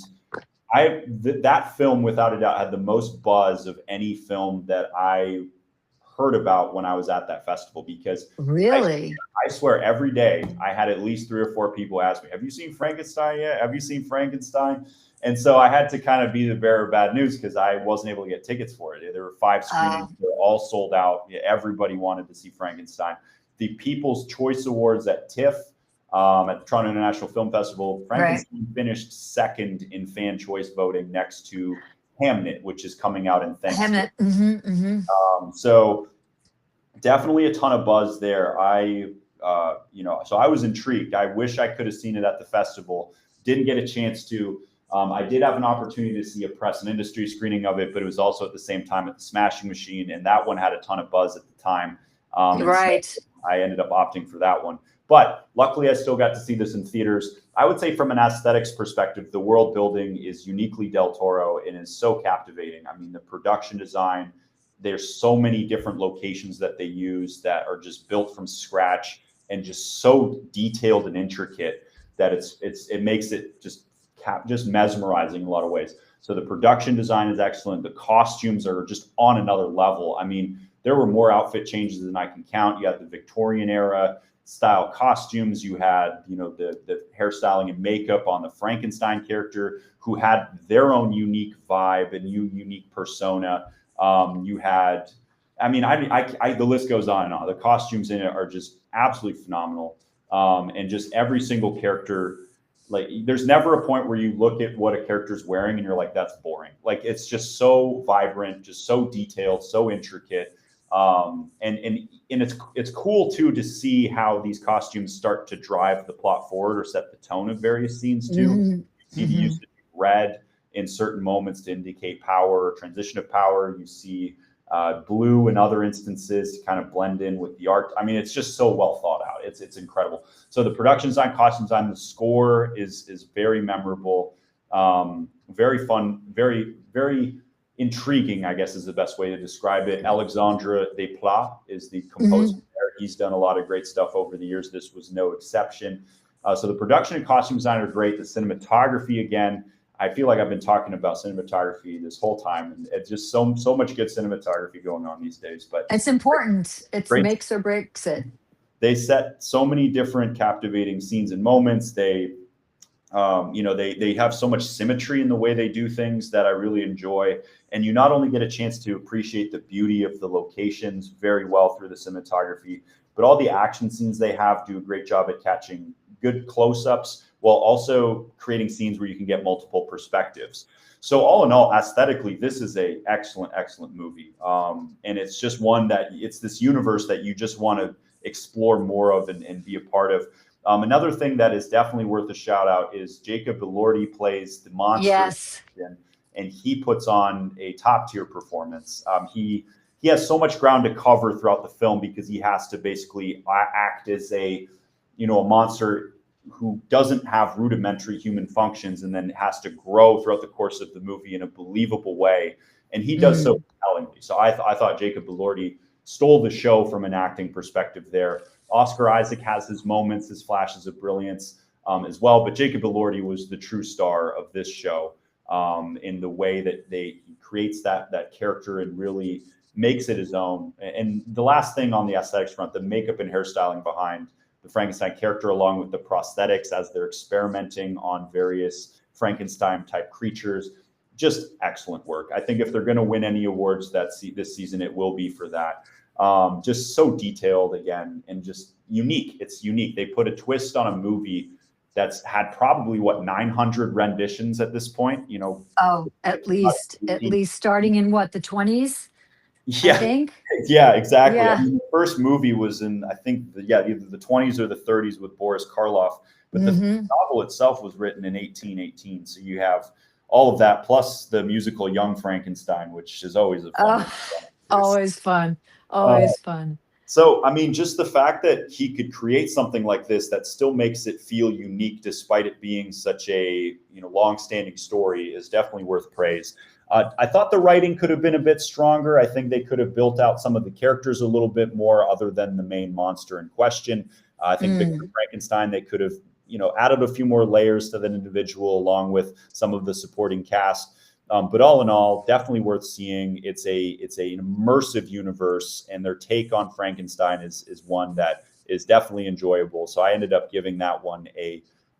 D: that film without a doubt had the most buzz of any film that I heard about when I was at that festival, because
C: really,
D: I swear every day I had at least 3 or 4 people ask me, "Have you seen Frankenstein yet? Have you seen Frankenstein?" And so I had to kind of be the bearer of bad news because I wasn't able to get tickets for it. There were 5 screenings. They're all sold out. Everybody wanted to see Frankenstein. The People's Choice Awards at TIFF, at the Toronto International Film Festival, Frankenstein finished 2nd in fan choice voting next to Hamnet, which is coming out in Thanksgiving. So definitely a ton of buzz there. So I was intrigued. I wish I could have seen it at the festival. Didn't get a chance to. I did have an opportunity to see a press and industry screening of it, but it was also at the same time at the Smashing Machine, and that one had a ton of buzz at the time. So I ended up opting for that one. But luckily, I still got to see this in theaters. I would say from an aesthetics perspective, the world building is uniquely Del Toro and is so captivating. I mean, the production design, there's so many different locations that they use that are just built from scratch and just so detailed and intricate that it makes it just mesmerizing in a lot of ways. So the production design is excellent. The costumes are just on another level. I mean, there were more outfit changes than I can count. You had the Victorian era style costumes. You had, the hairstyling and makeup on the Frankenstein character, who had their own unique vibe and unique persona. You had, the list goes on and on. The costumes in it are just absolutely phenomenal. And just every single character, like there's never a point where you look at what a character's wearing and you're like, that's boring. Like it's just so vibrant, just so detailed, so intricate. And it's cool too to see how these costumes start to drive the plot forward or set the tone of various scenes too.
C: Mhm.
D: You see the use of red in certain moments to indicate power, transition of power. You see blue in other instances to kind of blend in with the art. I mean, it's just so well thought out. It's incredible. So the production design, costume design, the score is very memorable, very fun, very intriguing, I guess is the best way to describe it. Alexandre Desplat is the composer there. He's done a lot of great stuff over the years. This was no exception. So the production and costume design are great. The cinematography, again, I feel like I've been talking about cinematography this whole time, and it's just so much good cinematography going on these days. But
C: It's important. It
D: great.
C: makes or breaks it.
D: They set so many different captivating scenes and moments. They have so much symmetry in the way they do things that I really enjoy. And you not only get a chance to appreciate the beauty of the locations very well through the cinematography, but all the action scenes they have do a great job at catching good close-ups while also creating scenes where you can get multiple perspectives. So all in all, aesthetically, this is a excellent movie. And it's just one that it's this universe that you just want to explore more of and be a part of. Another thing that is definitely worth a shout out is Jacob Elordi plays the monster.
C: Yes.
D: And he puts on a top tier performance. He has so much ground to cover throughout the film because he has to basically act as a monster who doesn't have rudimentary human functions and then has to grow throughout the course of the movie in a believable way. And he does so compellingly. So I thought Jacob Elordi stole the show from an acting perspective there. Oscar Isaac has his moments, his flashes of brilliance as well. But Jacob Elordi was the true star of this show in the way that he creates that character and really makes it his own. And the last thing on the aesthetics front, the makeup and hairstyling behind the Frankenstein character, along with the prosthetics as they're experimenting on various Frankenstein type creatures, just excellent work. I think if they're going to win any awards this season, it will be for that. Just so detailed again and just unique. It's unique. They put a twist on a movie that's had probably 900 renditions at this point.
C: Oh, at least starting in what, the 20s?
D: Yeah,
C: I think.
D: Yeah, exactly.
C: Yeah.
D: I mean, the first movie was in, I think, either the 20s or the 30s with Boris Karloff. But the novel itself was written in 1818. So you have all of that, plus the musical Young Frankenstein, which is always a fun.
C: Always fun. Always fun.
D: So, I mean, just the fact that he could create something like this that still makes it feel unique, despite it being such a long-standing story, is definitely worth praise. I thought the writing could have been a bit stronger. I think they could have built out some of the characters a little bit more, other than the main monster in question. I think Victor Frankenstein, they could have added a few more layers to that individual, along with some of the supporting cast. But all in all, definitely worth seeing. It's an immersive universe, and their take on Frankenstein is one that is definitely enjoyable. So I ended up giving that one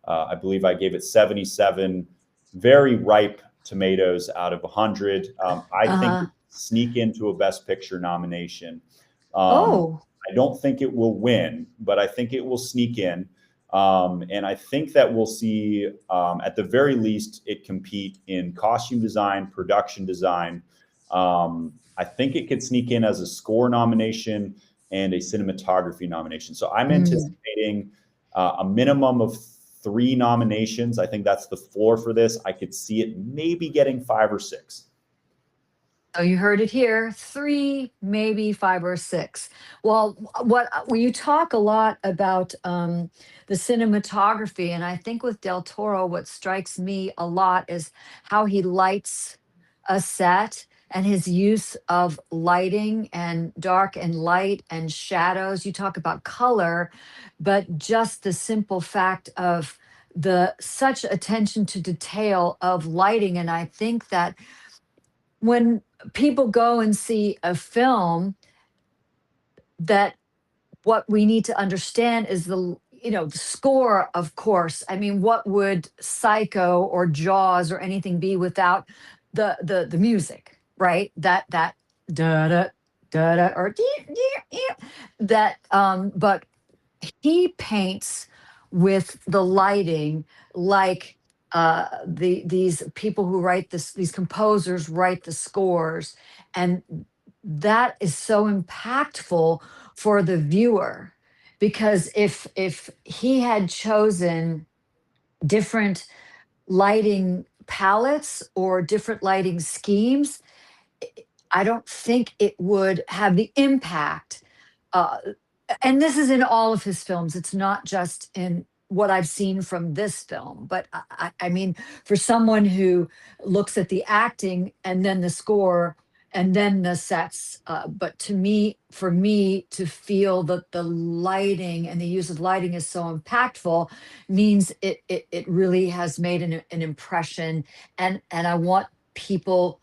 D: I believe I gave it 77 very ripe tomatoes out of 100. I think sneak into a Best Picture nomination. I don't think it will win, but I think it will sneak in. And I think that we'll see, at the very least, it compete in costume design, production design. I think it could sneak in as a score nomination and a cinematography nomination. So I'm anticipating a minimum of 3 nominations. I think that's the floor for this. I could see it maybe getting 5 or 6.
C: Oh, you heard it here. 3, maybe 5 or 6. Well, when you talk a lot about the cinematography, and I think with Del Toro, what strikes me a lot is how he lights a set and his use of lighting and dark and light and shadows. You talk about color, but just the simple fact of such attention to detail of lighting. And I think that when people go and see a film, that what we need to understand is the score, of course. I mean, what would Psycho or Jaws or anything be without the music, right? That da da da da or that but he paints with the lighting like these people who write this, these composers write the scores, and that is so impactful for the viewer, because if he had chosen different lighting palettes or different lighting schemes, I don't think it would have the impact. Uh, and this is in all of his films. It's not just in what I've seen from this film, but I mean, for someone who looks at the acting and then the score and then the sets, but to me, for me to feel that the lighting and the use of lighting is so impactful means it really has made an impression, and I want people,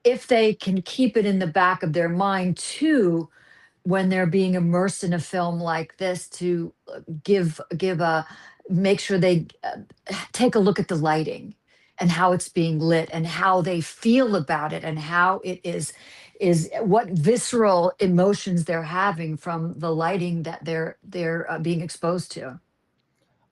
C: if they can keep it in the back of their mind too, when they're being immersed in a film like this, to give a make sure they take a look at the lighting and how it's being lit and how they feel about it and how it is what visceral emotions they're having from the lighting that they're being exposed to.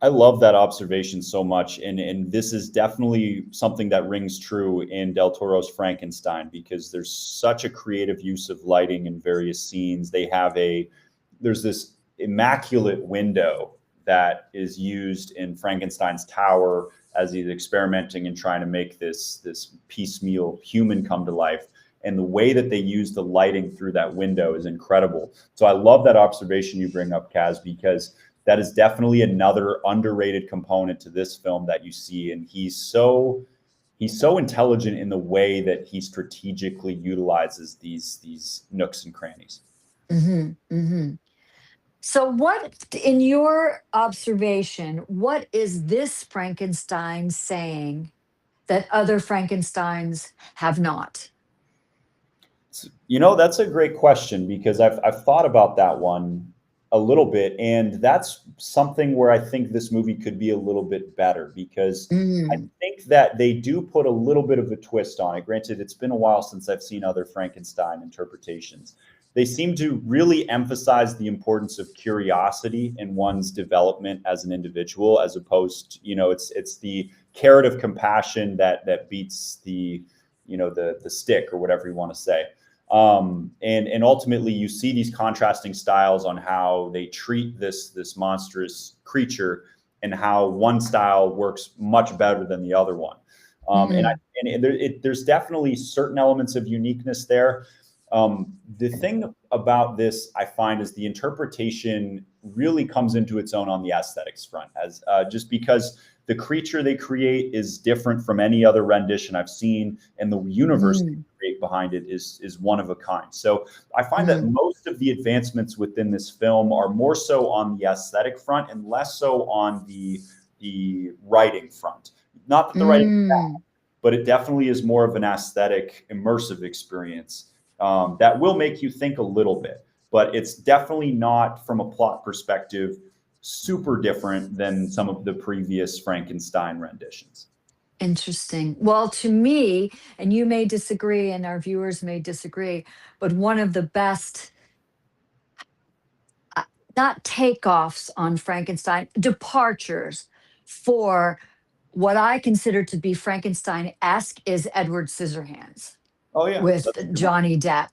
D: I love that observation so much, and this is definitely something that rings true in Del Toro's Frankenstein, because there's such a creative use of lighting in various scenes. There's this immaculate window that is used in Frankenstein's tower as he's experimenting and trying to make this piecemeal human come to life. And the way that they use the lighting through that window is incredible. So I love that observation you bring up, Kaz, because that is definitely another underrated component to this film that you see. And he's so intelligent in the way that he strategically utilizes these nooks and crannies.
C: Hmm. Hmm. So, what, in your observation, what is this Frankenstein saying that other Frankensteins have not?
D: That's a great question, because I've thought about that one a little bit, and that's something where I think this movie could be a little bit better, because I
C: Mm,
D: think that they do put a little bit of a twist on it. Granted, it's been a while since I've seen other Frankenstein interpretations. They seem to really emphasize the importance of curiosity in one's development as an individual, as opposed to, it's the carrot of compassion that beats the stick, or whatever you want to say. And ultimately you see these contrasting styles on how they treat this monstrous creature, and how one style works much better than the other one.
C: mm,
D: There's definitely certain elements of uniqueness there. The thing about this, I find, is the interpretation really comes into its own on the aesthetics front, as just because the creature they create is different from any other rendition I've seen, and the universe they
C: mm,
D: create behind it is one of a kind. So I find that
C: mm,
D: most of the advancements within this film are more so on the aesthetic front and less so on the writing front. Not that the writing,
C: mm.
D: but it definitely is more of an aesthetic, immersive experience that will make you think a little bit. But it's definitely not, from a plot perspective, super different than some of the previous Frankenstein renditions.
C: Interesting. Well, to me, and you may disagree, and our viewers may disagree, but one of the best, uh, not takeoffs on Frankenstein, departures for what I consider to be Frankenstein-esque is Edward Scissorhands
D: Oh yeah,
C: with
D: that's a good one.
C: Johnny Depp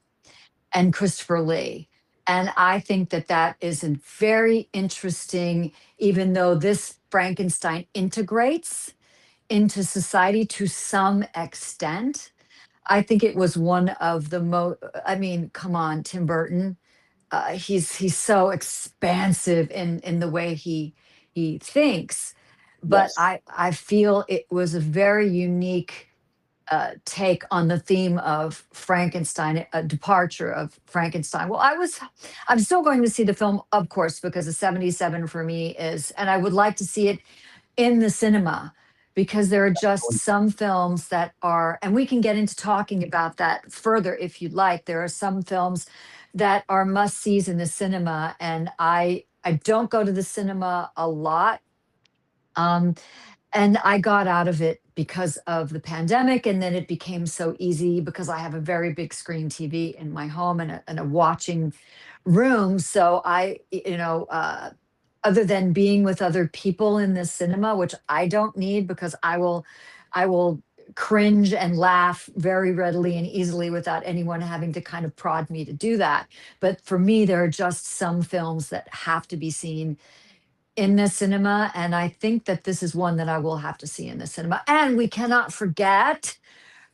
C: and Christopher Lee. And I think that that is a very interesting, even though this Frankenstein integrates into society to some extent. I think it was one of the most, I mean, come on, Tim Burton. He's so expansive in the way he thinks, but
D: Yes.
C: I feel it was a very unique take on the theme of Frankenstein, a departure of Frankenstein. Well, I'm still going to see the film, of course, because a 77 for me is, and I would like to see it in the cinema, because there are just some films that are, and we can get into talking about that further if you'd like. There are some films that are must sees in the cinema, and I don't go to the cinema a lot. Um, and I got out of it because of the pandemic, and then it became so easy because I have a very big screen TV in my home and a watching room. So other than being with other people in the cinema, which I don't need because I will cringe and laugh very readily and easily without anyone having to kind of prod me to do that. But for me, there are just some films that have to be seen in the cinema. And I think that this is one that I will have to see in the cinema. And we cannot forget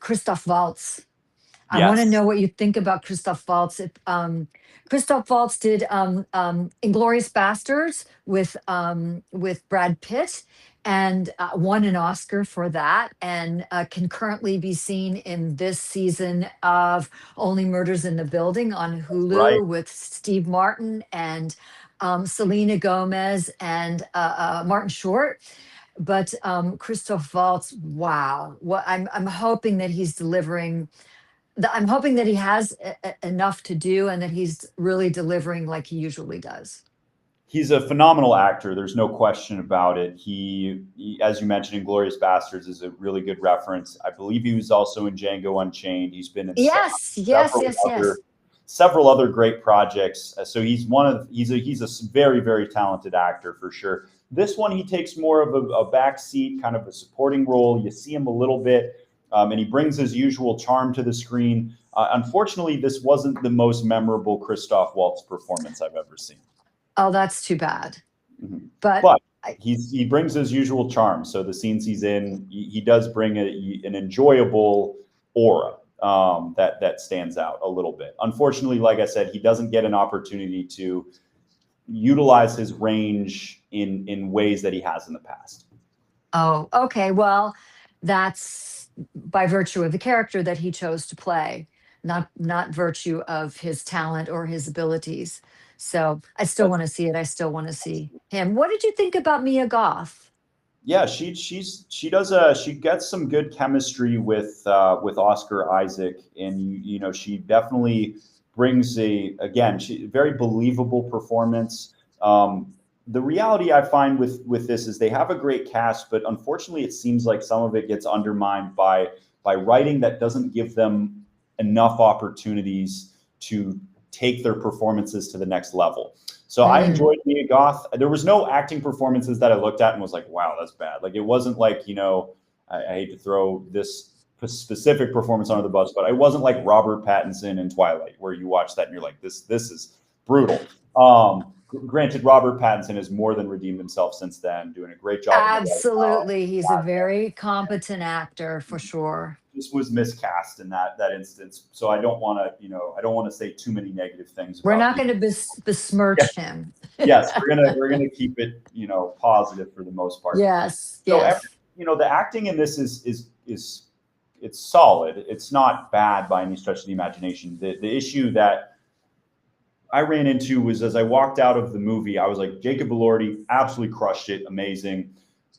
C: Christoph Waltz. I want to
D: Yes.
C: know what you think about Christoph Waltz. Christoph Waltz did *Inglorious Bastards* with Brad Pitt, and won an Oscar for that, and can currently be seen in this season of *Only Murders in the Building* on
D: Right.
C: Hulu with Steve Martin and Selena Gomez and Martin Short. But Christoph Waltz, wow! What I'm hoping that he's delivering. I'm hoping that he has enough to do and that he's really delivering like he usually does.
D: He's a phenomenal actor. There's no question about it. As you mentioned, *Inglorious Bastards* is a really good reference. I believe he was also in *Django Unchained*. He's been in
C: Yes, yes, yes, yes.
D: several other great projects. So he's a very, very talented actor for sure. This one, he takes more of a backseat, kind of a supporting role. You see him a little bit, and he brings his usual charm to the screen. Unfortunately, this wasn't the most memorable Christoph Waltz performance I've ever seen.
C: Oh, that's too bad.
D: Mhm.
C: But
D: he brings his usual charm. So the scenes he's in, he does bring an enjoyable aura that stands out a little bit. Unfortunately, like I said, he doesn't get an opportunity to utilize his range in ways that he has in the past.
C: oh, okay. Well, that's by virtue of the character that he chose to play, not virtue of his talent or his abilities. So I still want to see it. I still want to see him. What did you think about Mia Goth?
D: Yeah, she gets some good chemistry with Oscar Isaac, and she definitely brings she very believable performance. The reality I find with this is they have a great cast, but unfortunately, it seems like some of it gets undermined by writing that doesn't give them enough opportunities to take their performances to the next level. So I enjoyed Mia Goth. There was no acting performances that I looked at and was like, wow, that's bad. Like, it wasn't like, I hate to throw this specific performance under the bus, but it wasn't like Robert Pattinson in Twilight, where you watch that and you're like, this is brutal. Granted, Robert Pattinson has more than redeemed himself since then, doing a great job.
C: Absolutely. He's a very competent actor for sure.
D: This was miscast in that instance. So I don't want to say too many negative things.
C: We're not going to besmirch him.
D: Yes, we're gonna keep it, positive for the most part.
C: Yes.
D: So
C: yes.
D: the acting in this is it's solid. It's not bad by any stretch of the imagination. The issue that I ran into was, as I walked out of the movie, I was like, Jacob Elordi absolutely crushed it, amazing.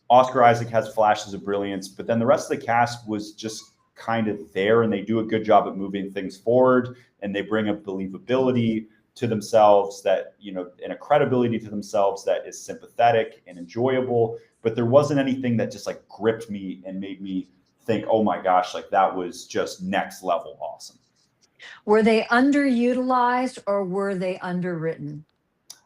D: Oscar Isaac has flashes of brilliance, but then the rest of the cast was just kind of there, and they do a good job at moving things forward, and they bring a believability to themselves that, and a credibility to themselves that is sympathetic and enjoyable. But there wasn't anything that just like gripped me and made me think, oh my gosh, like that was just next level awesome.
C: Were they underutilized or were they underwritten?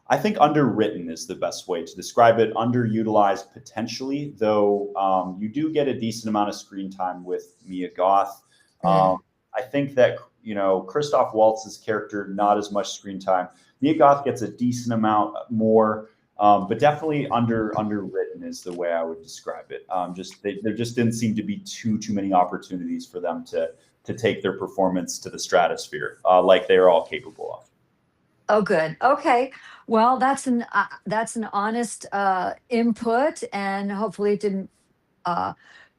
D: I think underwritten is the best way to describe it. Underutilized potentially, though. You do get a decent amount of screen time with Mia Goth. I think that Christoph Waltz's character, not as much screen time. Mia Goth gets a decent amount more, but definitely underwritten is the way I would describe it. There just didn't seem to be too many opportunities for them to take their performance to the stratosphere, like they are all capable of.
C: Oh, good. Okay. Well, that's an honest input, and hopefully it didn't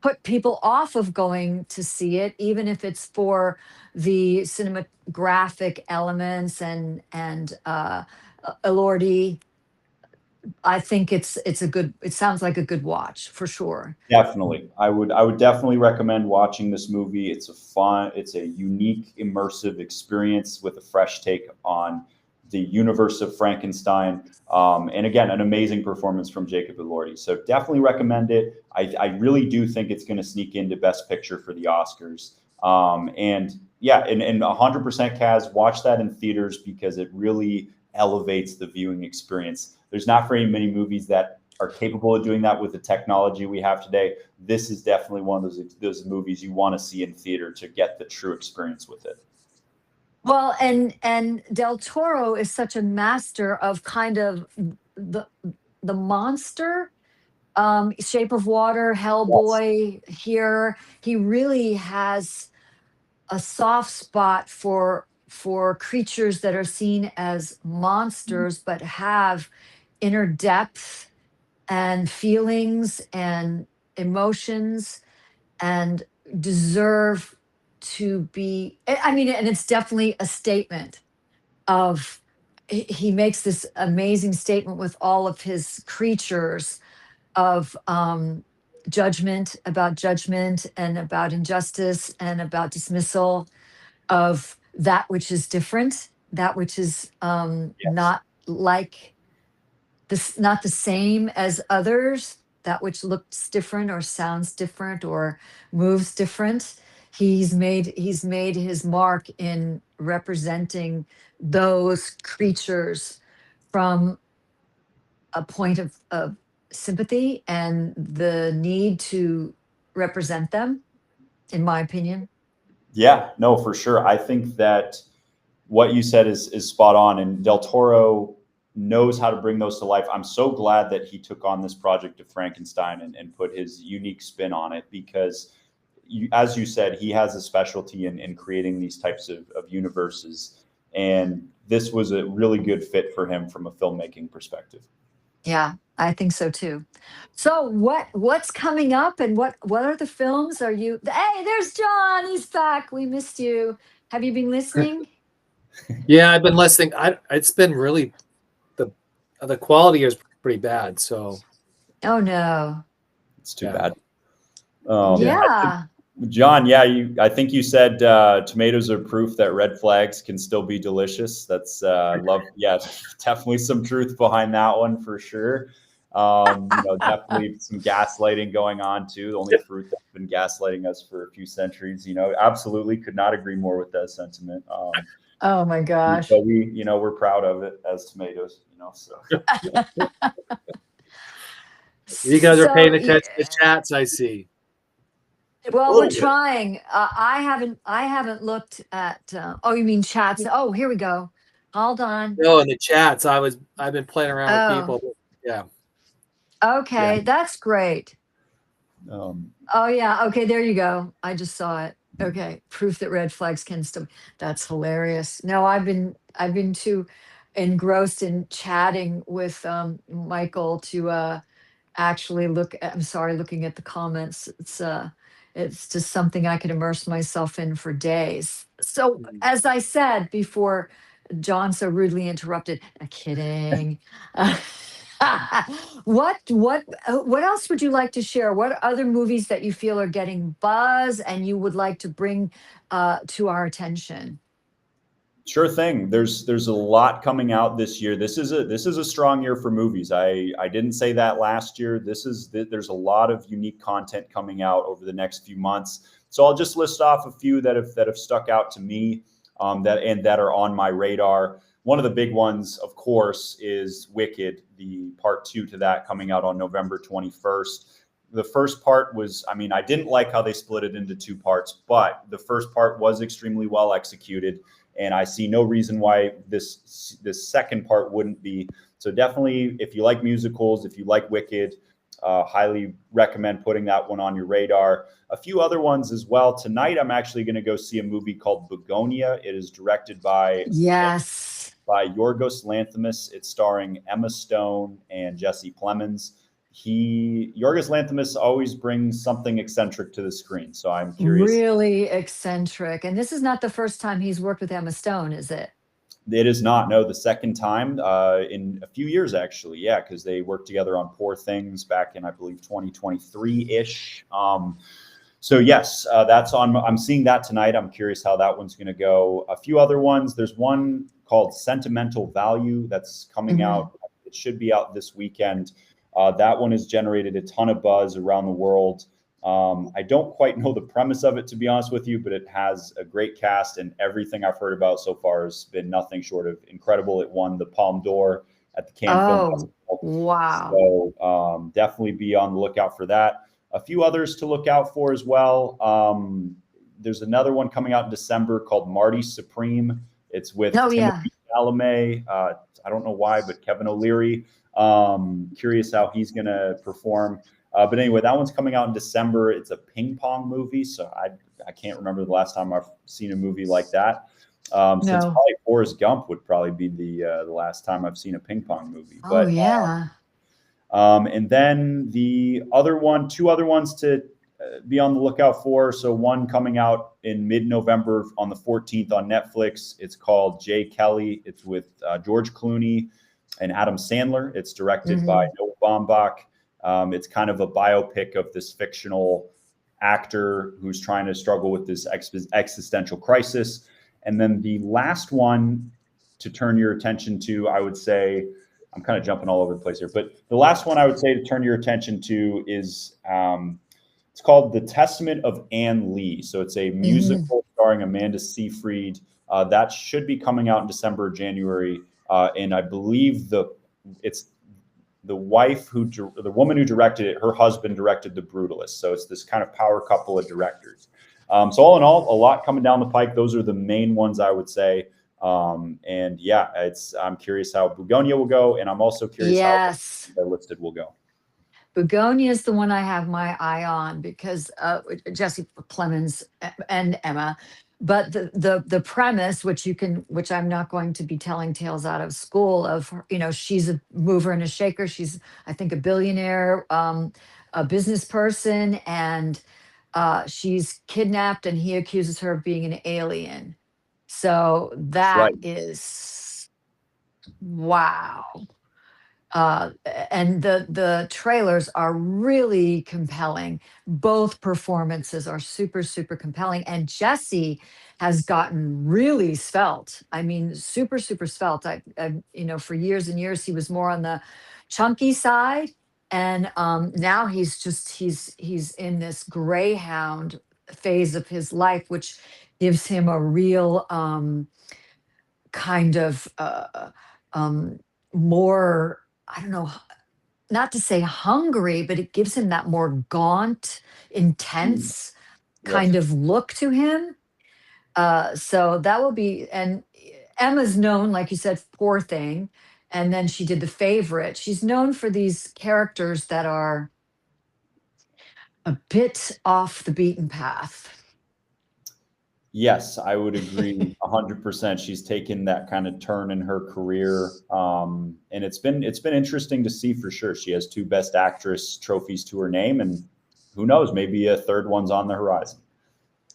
C: put people off of going to see it, even if it's for the cinematographic elements and Elordi. I think it sounds like a good watch for sure.
D: Definitely. I would definitely recommend watching this movie. It's a unique, immersive experience with a fresh take on the universe of Frankenstein. And again, an amazing performance from Jacob Elordi. So definitely recommend it. I really do think it's going to sneak into Best Picture for the Oscars. And 100% Kaz, watch that in theaters, because it really elevates the viewing experience. There's not very many movies that are capable of doing that with the technology we have today. This is definitely one of those movies you want to see in theater to get the true experience with it.
C: Well, and Del Toro is such a master of kind of the the monster. Shape of Water,
D: Yes.
C: Hellboy. Here, he really has a soft spot for creatures that are seen as monsters, but have inner depth and feelings and emotions and deserve to be. I mean, and it's definitely a statement of. He makes this amazing statement with all of his creatures of judgment and about injustice and about dismissal of that which is different, that which is
D: Yes.
C: not like this, not the same as others, that which looks different or sounds different or moves different. He's made his mark in representing those creatures from a point of sympathy and the need to represent them, in my opinion.
D: Yeah, no, for sure. I think that what you said is spot on, and Del Toro knows how to bring those to life. I'm so glad that he took on this project of Frankenstein and put his unique spin on it, because as you said, he has a specialty in creating these types of universes. And this was a really good fit for him from a filmmaking perspective.
C: Yeah, I think so too. So what's coming up and what are the films are you Hey, there's John. He's back. We missed you. Have you been listening?
B: Yeah, I've been listening. It's been really the quality is pretty bad. So
C: Oh no.
D: It's too
B: yeah,
D: bad.
B: yeah.
C: Yeah.
D: John, I think you said tomatoes are proof that red flags can still be delicious. That's love. Yeah, definitely some truth behind that one for sure. Definitely some gaslighting going on too. The only fruit that's been gaslighting us for a few centuries. Absolutely could not agree more with that sentiment.
C: Oh my gosh.
D: But we're proud of it as tomatoes. So.
B: You guys are
C: So
B: paying attention to chats, I see.
C: well, we're
D: Little bit.
C: trying. I haven't looked at oh, you mean chats. Oh, here we go. Hold on.
B: No, in the chats, I've been playing around with
C: Oh,
B: people. Yeah, yeah.
C: okay. That's great.
D: Um,
C: Oh yeah. Okay, there you go. I just saw it. Okay. Proof that red flags can still. That's hilarious. No, I've been too engrossed in chatting with Michael to actually I'm sorry, looking at the comments. It's just something I could immerse myself in for days. So
B: Mhm.
C: as I said before, John so rudely interrupted. Kidding. What else would you like to share? What other movies that you feel are getting buzz and you would like to bring to our attention?
D: Sure thing. There's a lot coming out this year. This is a strong year for movies. I didn't say that last year. There's a lot of unique content coming out over the next few months. So I'll just list off a few that have stuck out to me, that are on my radar. One of the big ones, of course, is Wicked, the part 2 to that, coming out on November 21st. The first part was, I didn't like how they split it into 2 parts, but the first part was extremely well executed. And I see no reason why this second part wouldn't be. So definitely, if you like musicals, if you like Wicked, highly recommend putting that one on your radar. A few other ones as well. Tonight, I'm actually going to go see a movie called Begonia. It is directed by Yorgos Lanthimos. It's starring Emma Stone and Jesse Plemons. Yorgos Lanthimos always brings something eccentric to the screen, so I'm curious.
C: Really eccentric. And this is not the first time he's worked with Emma Stone, is it?
D: It is not. No, the second time in a few years, actually. Yeah, because they worked together on Poor Things back in, I believe, 2023-ish. So yes, that's on. I'm seeing that tonight. I'm curious how that one's going to go. A few other ones. There's one called Sentimental Value that's coming out. It should be out this weekend. That one has generated a ton of buzz around the world. I don't quite know the premise of it, to be honest with you, but it has a great cast, and everything I've heard about so far has been nothing short of incredible. It won the Palme d'Or at the Cannes Film
C: Oh,
D: Festival.
C: wow.
D: So definitely be on the lookout for that. A few others to look out for as well. There's another one coming out in December called Marty Supreme. It's with
C: Oh,
D: Timothée
C: yeah.
D: Chalamet. I don't know why, but Kevin O'Leary. Curious how he's going to perform. But anyway, that one's coming out in December. It's a ping pong movie, so I can't remember the last time I've seen a movie like that. Since
C: No.
D: probably Forrest Gump would probably be the last time I've seen a ping pong movie.
C: Oh,
D: But
C: yeah.
D: and then the other one, two other ones to be on the lookout for. So one coming out in mid-November on the 14th on Netflix. It's called Jay Kelly. It's with George Clooney and Adam Sandler. It's directed by Noah Baumbach. It's kind of a biopic of this fictional actor who's trying to struggle with this existential crisis. And then the last one to turn your attention to, I would say, I'm kind of jumping all over the place here, but the last one I would say to turn your attention to is it's called The Testament of Anne Lee. So it's a musical starring Amanda Seyfried. That should be coming out in December or January. And I believe it's the woman who directed it, her husband directed The Brutalist. So it's this kind of power couple of directors. So all in all, a lot coming down the pike. Those are the main ones I would say. And yeah, I'm curious how Begonia will go, and I'm also curious how the listed will go.
C: Begonia is the one I have my eye on because Jesse Plemons and Emma. But the premise, which I'm not going to be telling tales out of school of, she's a mover and a shaker. She's, I think, a billionaire, a business person, and she's kidnapped, and he accuses her of being an alien. So that is wow. And the trailers are really compelling. Both performances are super, super compelling. And Jesse has gotten really svelte. I mean, super, super svelte. For years and years, he was more on the chunky side. And now he's in this greyhound phase of his life, which gives him a real kind of more, I don't know, not to say hungry, but it gives him that more gaunt, intense kind of look to him. So that will be, and Emma's known, like you said, Poor Thing, and then she did The Favorite. She's known for these characters that are a bit off the beaten path.
D: Yes, I would agree 100%. She's taken that kind of turn in her career, and it's been interesting to see for sure. She has 2 Best Actress trophies to her name, and who knows, maybe a third one's on the horizon.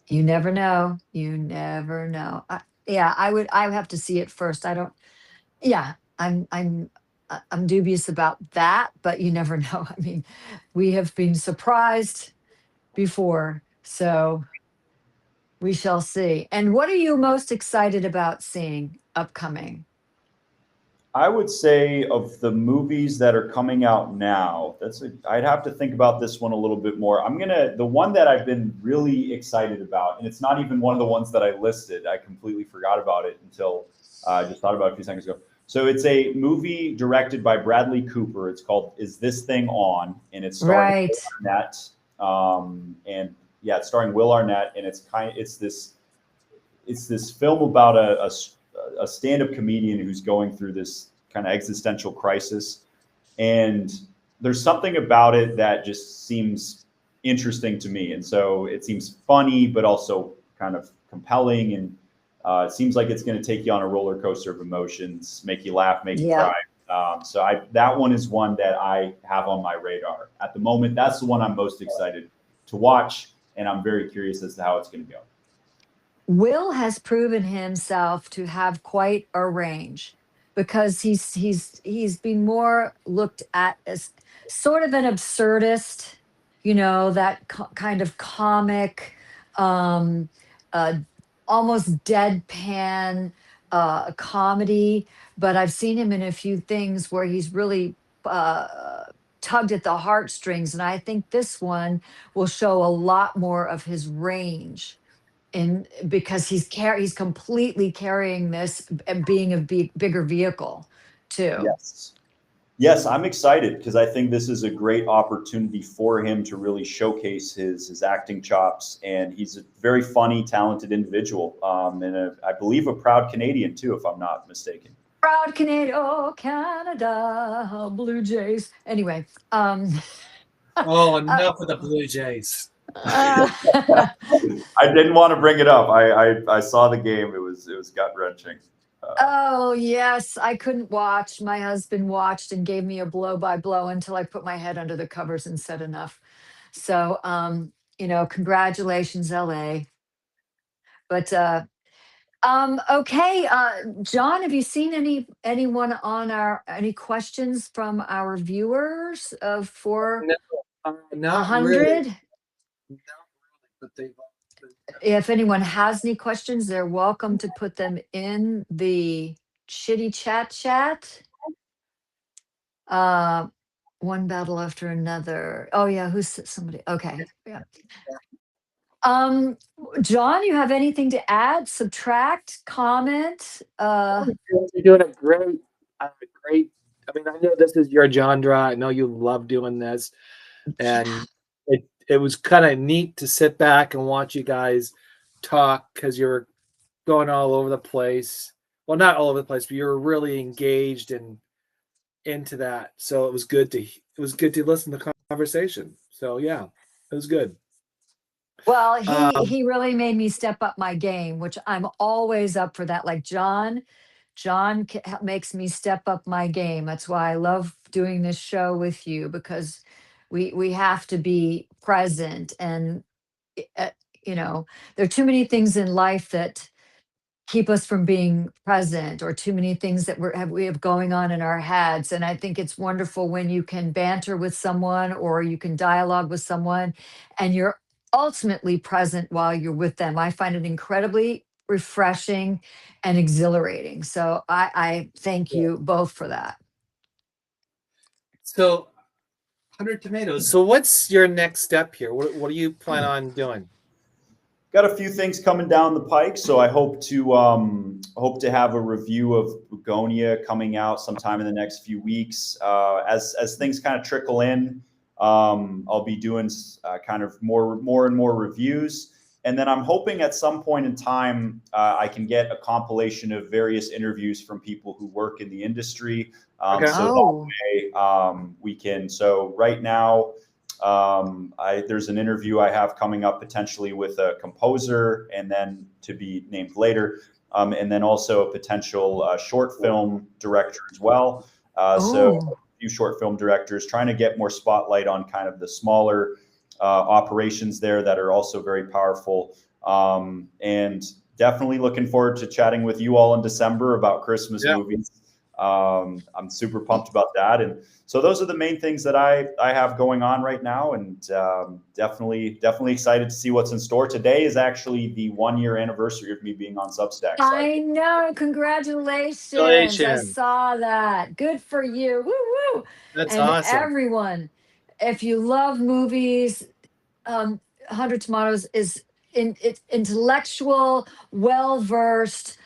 C: You never know. You never know. I would have to see it first. I don't. Yeah, I'm dubious about that, but you never know. I mean, we have been surprised before, so we shall see. And what are you most excited about seeing upcoming?
D: I would say of the movies that are coming out now, I'd have to think about this one a little bit more. The one that I've been really excited about, and it's not even one of the ones that I listed. I completely forgot about it until I just thought about it a few seconds ago. So it's a movie directed by Bradley Cooper. It's called Is This Thing On? And it's starring Will Arnett. And yeah, it's starring Will Arnett, and it's this film about a stand-up comedian who's going through this kind of existential crisis, and there's something about it that just seems interesting to me, and so it seems funny but also kind of compelling, and it seems like it's going to take you on a roller coaster of emotions, make you laugh, make you cry. So that one is one that I have on my radar at the moment. That's the one I'm most excited to watch, and I'm very curious as to how it's going to go.
C: Will has proven himself to have quite a range because he's been more looked at as sort of an absurdist, that kind of comic, almost deadpan comedy. But I've seen him in a few things where he's really tugged at the heartstrings, and I think this one will show a lot more of his range. And because he's completely carrying this and being a bigger vehicle too.
D: Yes. Yes, I'm excited because I think this is a great opportunity for him to really showcase his acting chops, and he's a very funny, talented individual, and I believe a proud Canadian too, if I'm not mistaken.
C: Proud Canada, oh Canada, Blue Jays. Anyway,
B: Oh, enough of the Blue Jays.
C: uh,
D: I didn't want to bring it up. I saw the game. It was gut wrenching.
C: oh yes, I couldn't watch. My husband watched and gave me a blow by blow until I put my head under the covers and said enough. So, congratulations, LA. But okay, John, have you seen anyone on any questions from our viewers of for
B: No, not really.
C: 100?
B: Not really, but they've
C: If anyone has any questions, they're welcome to put them in the chitty chat. Uh, one battle after another. Oh yeah, who's somebody? Okay, yeah. John, you have anything to add, subtract, comment?
B: You're doing a great. I mean, I know this is your genre. I know you love doing this, and it was kind of neat to sit back and watch you guys talk because you were going all over the place. Well, not all over the place, but you were really engaged and into that. So it was good to listen to the conversation. So yeah, it was good.
C: Well,
B: Um,
C: he really made me step up my game, which I'm always up for that. Like John makes me step up my game. That's why I love doing this show with you, because we have to be present. And uh, there are too many things in life that keep us from being present, or too many things that we have going on in our heads. And I think it's wonderful when you can banter with someone or you can dialogue with someone and you're ultimately present while you're with them. I find it incredibly refreshing and exhilarating. So I thank you both for that.
B: so 100 tomatoes. So what's your next step here? What do you plan on doing?
D: Got a few things coming down the pike, so I hope to have a review of Begonia coming out sometime in the next few weeks. As things kind of trickle in, I'll be doing kind of more and more reviews, and then I'm hoping at some point in time I can get a compilation of various interviews from people who work in the industry.
B: Okay.
D: So that way we can. So right now. There's an interview I have coming up potentially with a composer, and then to be named later, and then also a potential short film director as well. So a few short film directors, trying to get more spotlight on kind of the smaller operations there that are also very powerful. And definitely looking forward to chatting with you all in December about Christmas movies. I'm super pumped about that. And so those are the main things that I have going on right now, and definitely excited to see what's in store. Today is actually the 1-year anniversary of me being on Substack. So
C: I know. Congratulations. I saw that. Good for you. Woo woo.
B: That's
C: and
B: awesome.
C: Everyone, if you love movies, 100 Tomatoes is it's intellectual, well versed,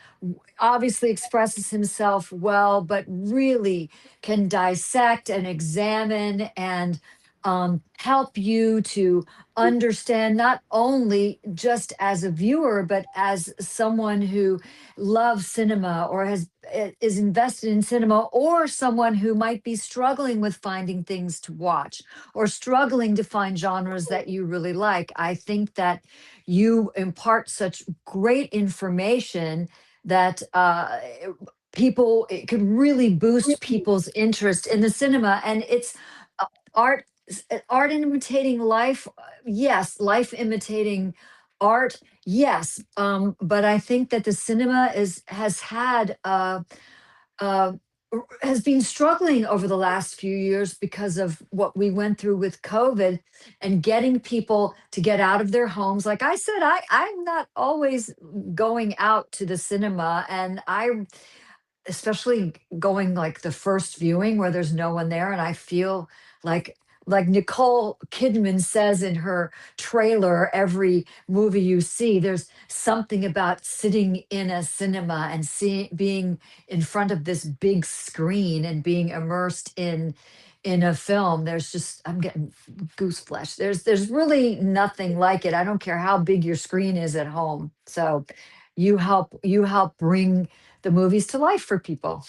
C: obviously expresses himself well, but really can dissect and examine and help you to understand, not only just as a viewer, but as someone who loves cinema or is invested in cinema, or someone who might be struggling with finding things to watch or struggling to find genres that you really like. I think that you impart such great information that it could really boost people's interest in the cinema. And it's art art imitating life. Yes, life imitating art. Yes, but I think that the cinema has been struggling over the last few years because of what we went through with COVID and getting people to get out of their homes. Like I said, I'm not always going out to the cinema, and especially going like the first viewing where there's no one there, and I feel like like Nicole Kidman says in her trailer, every movie you see, there's something about sitting in a cinema and being in front of this big screen and being immersed in a film. There's just, I'm getting goose flesh. There's really nothing like it. I don't care how big your screen is at home. So you help bring the movies to life for people.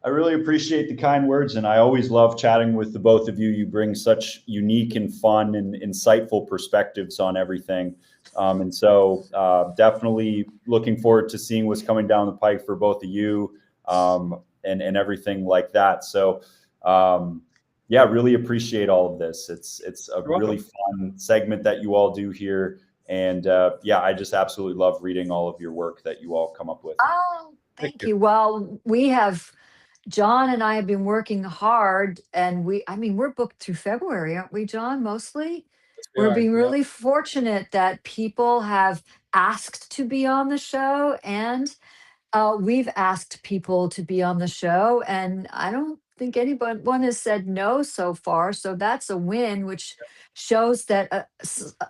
D: I really appreciate the kind words, and I always love chatting with the both of you. You bring such unique and fun and insightful perspectives on everything. And so definitely looking forward to seeing what's coming down the pike for both of you, and everything like that. So yeah, really appreciate all of this. It's a really fun segment that you all do here. And yeah, I just absolutely love reading all of your work that you all come up with.
C: Oh, thank you. Well, John and I have been working hard, and we're booked through February, aren't we, John? Mostly. We're being really fortunate that people have asked to be on the show, and we've asked people to be on the show, and I don't think one has said no so far. So that's a win, which shows that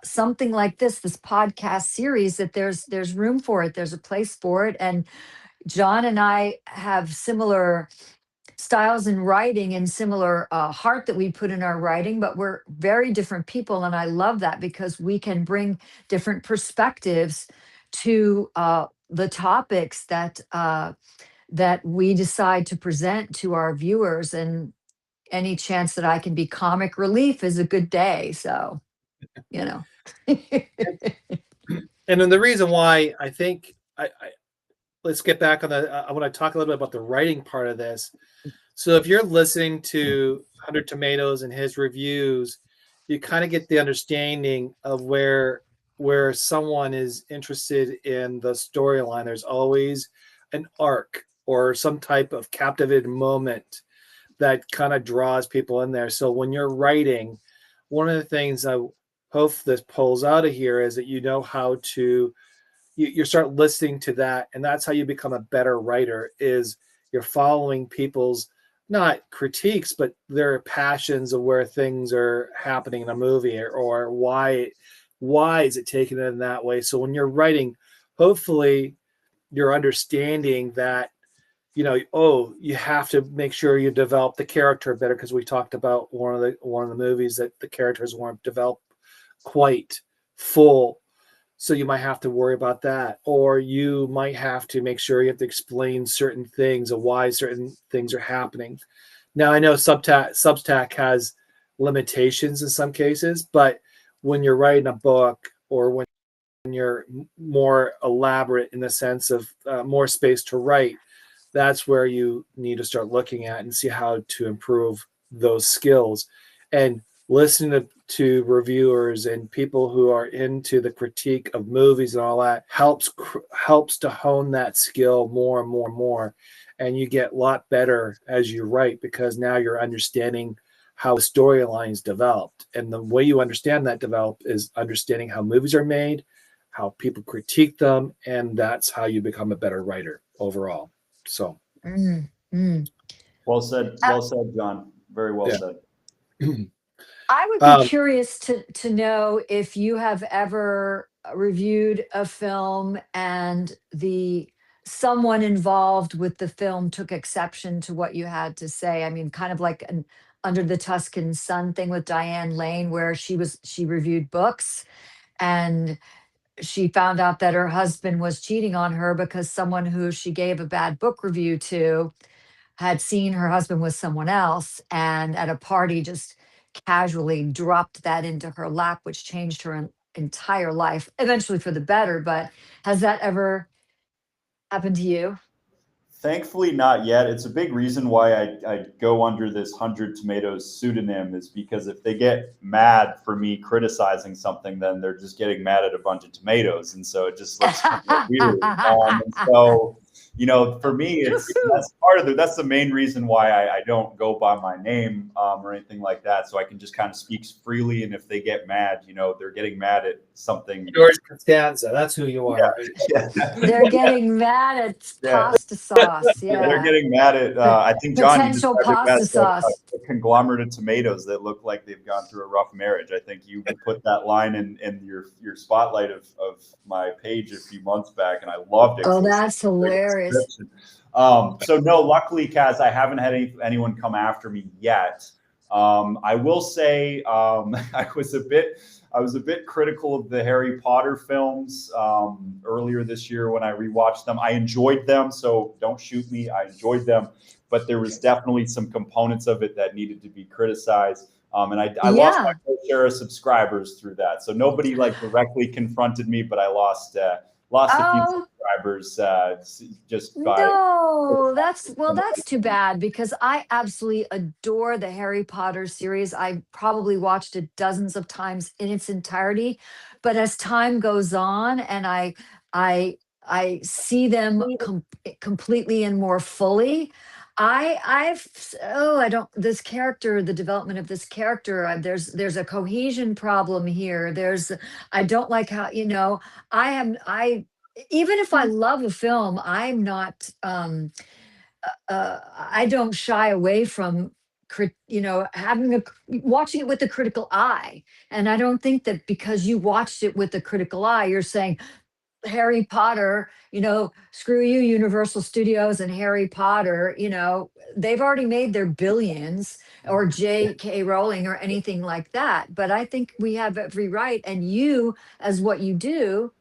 C: something like this podcast series, that there's room for it. There's a place for it, and John and I have similar styles in writing and similar heart that we put in our writing, but we're very different people. And I love that because we can bring different perspectives to the topics that we decide to present to our viewers. And any chance that I can be comic relief is a good day. So, you know.
B: And then the reason why I think let's get back on I want to talk a little bit about the writing part of this. So if you're listening to 100 Tomatoes and his reviews, you kind of get the understanding of where someone is interested in the storyline. There's always an arc or some type of captivated moment that kind of draws people in there. So when you're writing, one of the things I hope this pulls out of here is that you know how to you start listening to that, and that's how you become a better writer. Is you're following people's not critiques, but their passions of where things are happening in a movie, or why is it taken in that way. So when you're writing, hopefully you're understanding that, you have to make sure you develop the character better, because we talked about one of the movies that the characters weren't developed quite full. So you might have to worry about that, or you might have to make sure you have to explain certain things of why certain things are happening. Now I know Substack has limitations in some cases, but when you're writing a book, or when you're more elaborate in the sense of more space to write, that's where you need to start looking at and see how to improve those skills. And listening to reviewers and people who are into the critique of movies and all that helps to hone that skill more and more and more. And you get a lot better as you write, because now you're understanding how storylines developed. And the way you understand that develop is understanding how movies are made, how people critique them, and that's how you become a better writer overall. So
D: Well said, John. Very well said.
C: I would be curious to know if you have ever reviewed a film and someone involved with the film took exception to what you had to say. I mean, kind of like an Under the Tuscan Sun thing with Diane Lane, where she reviewed books, and she found out that her husband was cheating on her because someone who she gave a bad book review to had seen her husband with someone else, and at a party just casually dropped that into her lap, which changed her entire life, eventually for the better. But has that ever happened to you?
D: Thankfully, not yet. It's a big reason why I go under this 100 Tomatoes pseudonym, is because if they get mad for me criticizing something, then they're just getting mad at a bunch of tomatoes. And so it just looks kind of weird. And so for me, that's part of that's the main reason why I don't go by my name or anything like that. So I can just kind of speak freely. And if they get mad, they're getting mad at something.
B: George Costanza, that's who you are.
D: Yeah.
C: They're getting mad at pasta sauce. Yeah.
D: They're getting mad at, I think, John, you
C: Potential
D: described it
C: pasta
D: best,
C: sauce.
D: a conglomerate of tomatoes that look like they've gone through a rough marriage. I think you put that line in your spotlight of my page a few months back, and I loved it.
C: Oh, that's hilarious.
D: So no, luckily, Kaz, I haven't had anyone come after me yet. I will say I was a bit critical of the Harry Potter films earlier this year when I rewatched them. I enjoyed them, so don't shoot me. I enjoyed them, but there was definitely some components of it that needed to be criticized. And I lost my fair share of subscribers through that. So nobody directly confronted me, but I lost a few subscribers just by.
C: No, that's too bad, because I absolutely adore the Harry Potter series. I probably watched it dozens of times in its entirety, but as time goes on and I see them completely and more fully, I don't, this character, the development of this character, there's a cohesion problem here. I don't like how, even if I love a film, I'm not, I don't shy away from, watching it with a critical eye. And I don't think that because you watched it with a critical eye, you're saying, Harry Potter, screw you, Universal Studios and Harry Potter, they've already made their billions, or J.K. Rowling or anything like that. But I think we have every right. And you, as what you do,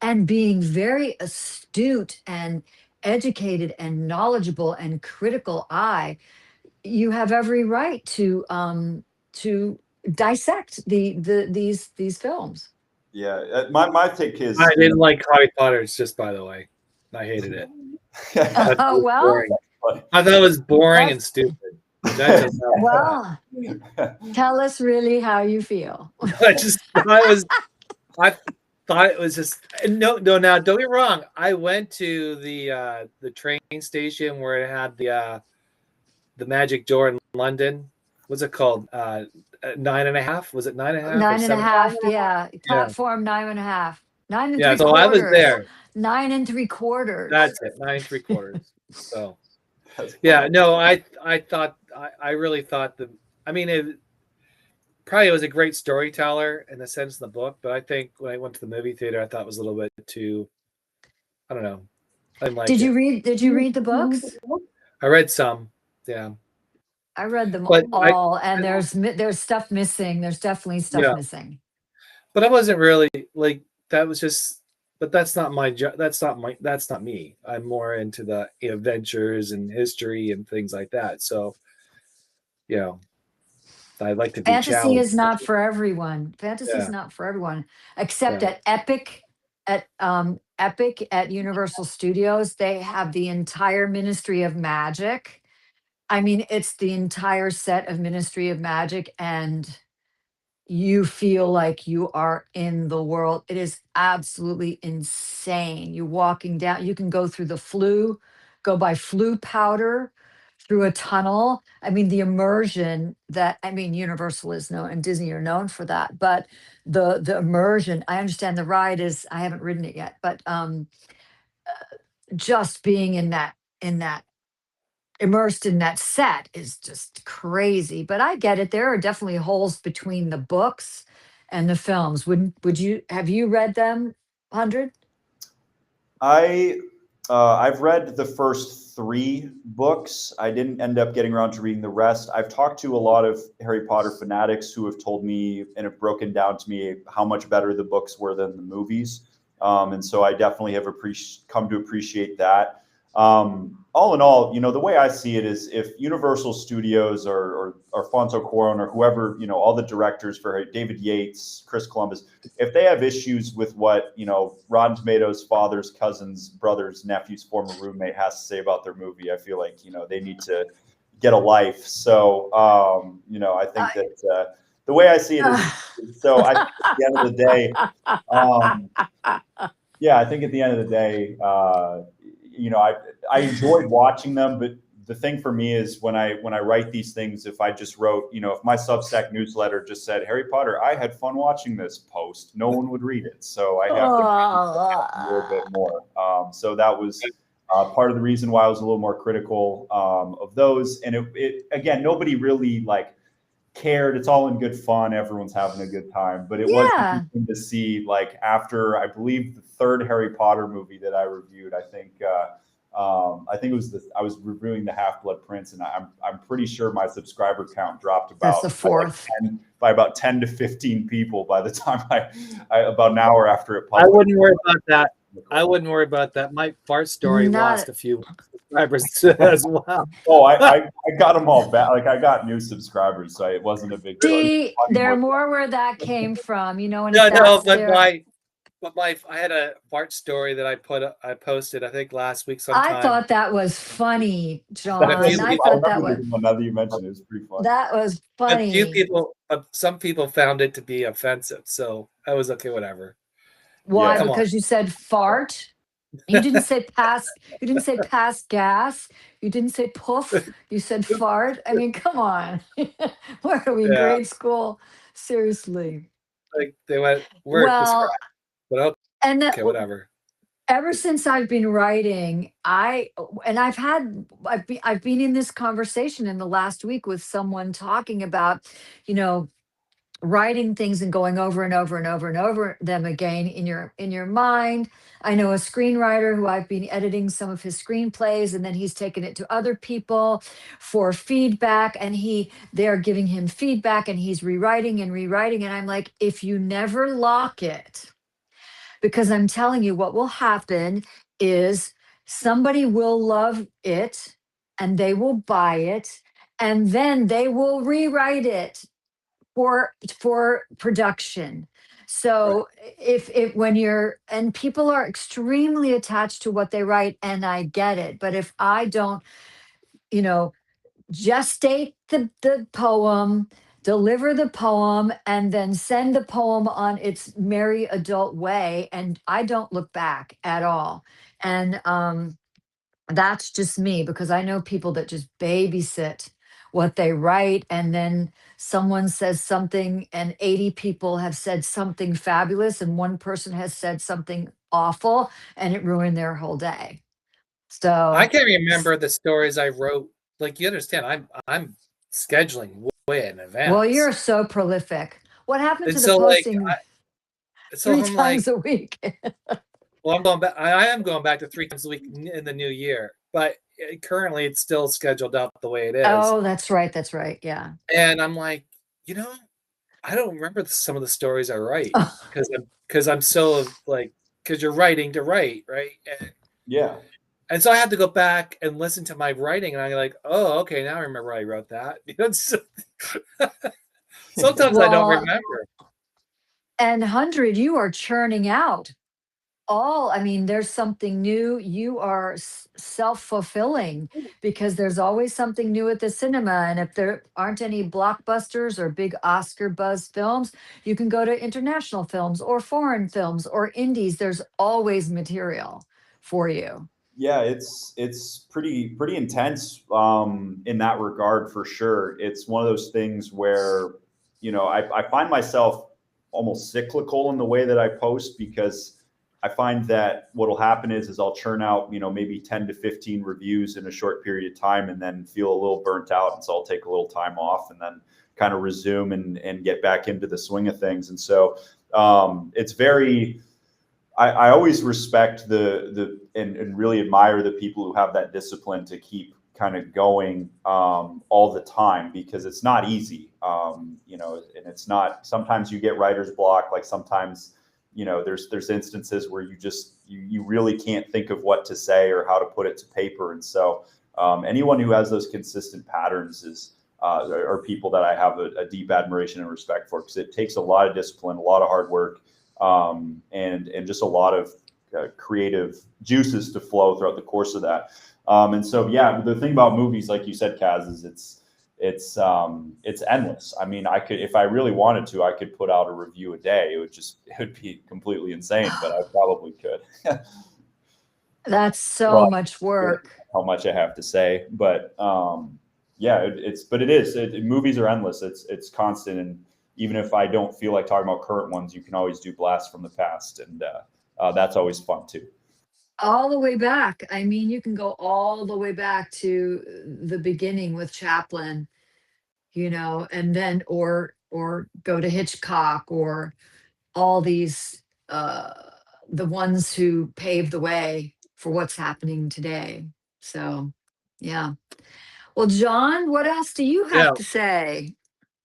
C: and being very astute and educated and knowledgeable and critical eye, you have every right to dissect these films.
D: Yeah, my take is
B: I didn't like Harry Potter, just by the way. I hated it.
C: Oh, well,
B: boring. I thought it was boring and stupid.
C: Well, tell us really how you feel.
B: I thought it was just no. Now don't get me wrong. I went to the train station where it had the magic door in London. What's it called? 9.5? Was it 9.5?
C: 9.5, yeah. Platform 9.5. 9 and 3/4.
B: So I was there.
C: 9 3/4.
B: That's it. 9 3/4. So yeah, no, I thought I really thought it was a great storyteller in the sense in the book, but I think when I went to the movie theater, I thought it was a little bit too, I don't know. I didn't like it.
C: Did you read the books?
B: I read some, yeah.
C: I read them
B: But
C: all, and there's stuff missing. There's definitely stuff missing.
B: But I wasn't really that was just, but that's not my job. That's not me. I'm more into the adventures and history and things like that. So, I like to be
C: Fantasy
B: challenged.
C: is not for everyone. Fantasy is not for everyone, except at Epic at Universal Studios. They have the entire Ministry of Magic. I mean, it's the entire set of Ministry of Magic, and you feel like you are in the world. It is absolutely insane. You're walking down, you can go through go by flu powder through a tunnel. I mean, the immersion Universal is known and Disney are known for that, but the immersion, I understand the ride I haven't ridden it yet, but just being in that immersed in that set is just crazy. But I get it. There are definitely holes between the books and the films. Have you read them, 100?
D: I've read the first 3 books. I didn't end up getting around to reading the rest. I've talked to a lot of Harry Potter fanatics who have told me and have broken down to me how much better the books were than the movies. And so I definitely have come to appreciate that. All in all, the way I see it is if Universal Studios or Alfonso Cuarón or whoever, all the directors for David Yates, Chris Columbus, if they have issues with what, Rotten Tomatoes' father's, cousins, brothers, nephew's former roommate has to say about their movie, I feel like, they need to get a life. So, I think that the way I see it is, so I think at the end of the day, I think at the end of the day, I enjoyed watching them, but the thing for me is when I write these things, if I just wrote, if my Substack newsletter just said Harry Potter, I had fun watching this post, no one would read it. So I have to a little bit more. So that was part of the reason why I was a little more critical of those. And it again, nobody really cared. It's all in good fun. Everyone's having a good time. But it was interesting to see, after I believe the third Harry Potter movie that I reviewed, I think it was I was reviewing the Half-Blood Prince, and I'm pretty sure my subscriber count dropped
C: That's the fourth.
D: by about 10 to 15 people by the time I about an hour after it published.
B: I wouldn't worry about that. I wouldn't worry about that. My fart story lost a few subscribers as well.
D: Oh, I got them all back. I got new subscribers, so it wasn't a big deal.
C: See, they're more where that came from, and
B: but I had a fart story that I posted, I think last week sometime.
C: I thought that was funny, John. I thought that was.
D: Now that you mentioned it, was pretty funny.
C: That was funny.
B: Some people found it to be offensive, so I was okay, whatever.
C: Why? Yeah. Because you said fart. You didn't say pass. You didn't say pass gas. You didn't say poof. You said fart. I mean, come on. Where are we? Grade school? Seriously.
B: They went. But okay, whatever.
C: Ever since I've been writing, I've been in this conversation in the last week with someone talking about, writing things and going over and over and over and over them again in your mind. I know a screenwriter who I've been editing some of his screenplays, and then he's taken it to other people for feedback, and they're giving him feedback, and he's rewriting. And I'm like, if you never lock it, because I'm telling you what will happen is somebody will love it and they will buy it, and then they will rewrite it for production. So if and people are extremely attached to what they write, and I get it, but if I don't, gestate the poem, deliver the poem, and then send the poem on its merry adult way, and I don't look back at all. And that's just me, because I know people that just babysit what they write, and then someone says something and 80 people have said something fabulous and one person has said something awful, and it ruined their whole day. So
B: I can't remember the stories I wrote. You understand, I'm scheduling way in advance.
C: Well, you're so prolific. What happened to the posting 3 times a week?
B: Well, I'm going back. I am going back to 3 times a week in the new year, but currently it's still scheduled out the way it is.
C: Oh, that's right. That's right. Yeah.
B: And I'm like, I don't remember some of the stories I write because I'm so because you're writing to write, right? And so I had to go back and listen to my writing, and I'm like, oh, okay, now I remember I wrote that. Sometimes I don't remember.
C: And 100, you are churning out. There's something new. You are self-fulfilling, because there's always something new at the cinema. And if there aren't any blockbusters or big Oscar buzz films, you can go to international films or foreign films or indies. There's always material for you.
D: Yeah, it's pretty intense in that regard, for sure. It's one of those things where, I find myself almost cyclical in the way that I post, because I find that what will happen is I'll churn out, maybe 10 to 15 reviews in a short period of time, and then feel a little burnt out. And so I'll take a little time off and then kind of resume and get back into the swing of things. And so it's very, I always respect and really admire the people who have that discipline to keep kind of going all the time, because it's not easy, and it's not, sometimes you get writer's block. Sometimes, there's instances where you really can't think of what to say or how to put it to paper. And so anyone who has those consistent patterns are people that I have a deep admiration and respect for, because it takes a lot of discipline, a lot of hard work, and just a lot of creative juices to flow throughout the course of that. And so, the thing about movies, like you said, Kaz, is it's endless. I mean, if I really wanted to, I could put out a review a day. It would be completely insane, but I probably could.
C: That's so
D: Well,
C: much work.
D: how much I have to say, but yeah, it is. Movies are endless. It's constant, and even if I don't feel like talking about current ones, you can always do blasts from the past, and that's always fun too.
C: All the way back. I mean, you can go all the way back to the beginning with Chaplin, and then or go to Hitchcock or all these the ones who paved the way for what's happening today. So, yeah. Well, John, what else do you
B: Yeah.
C: have to say?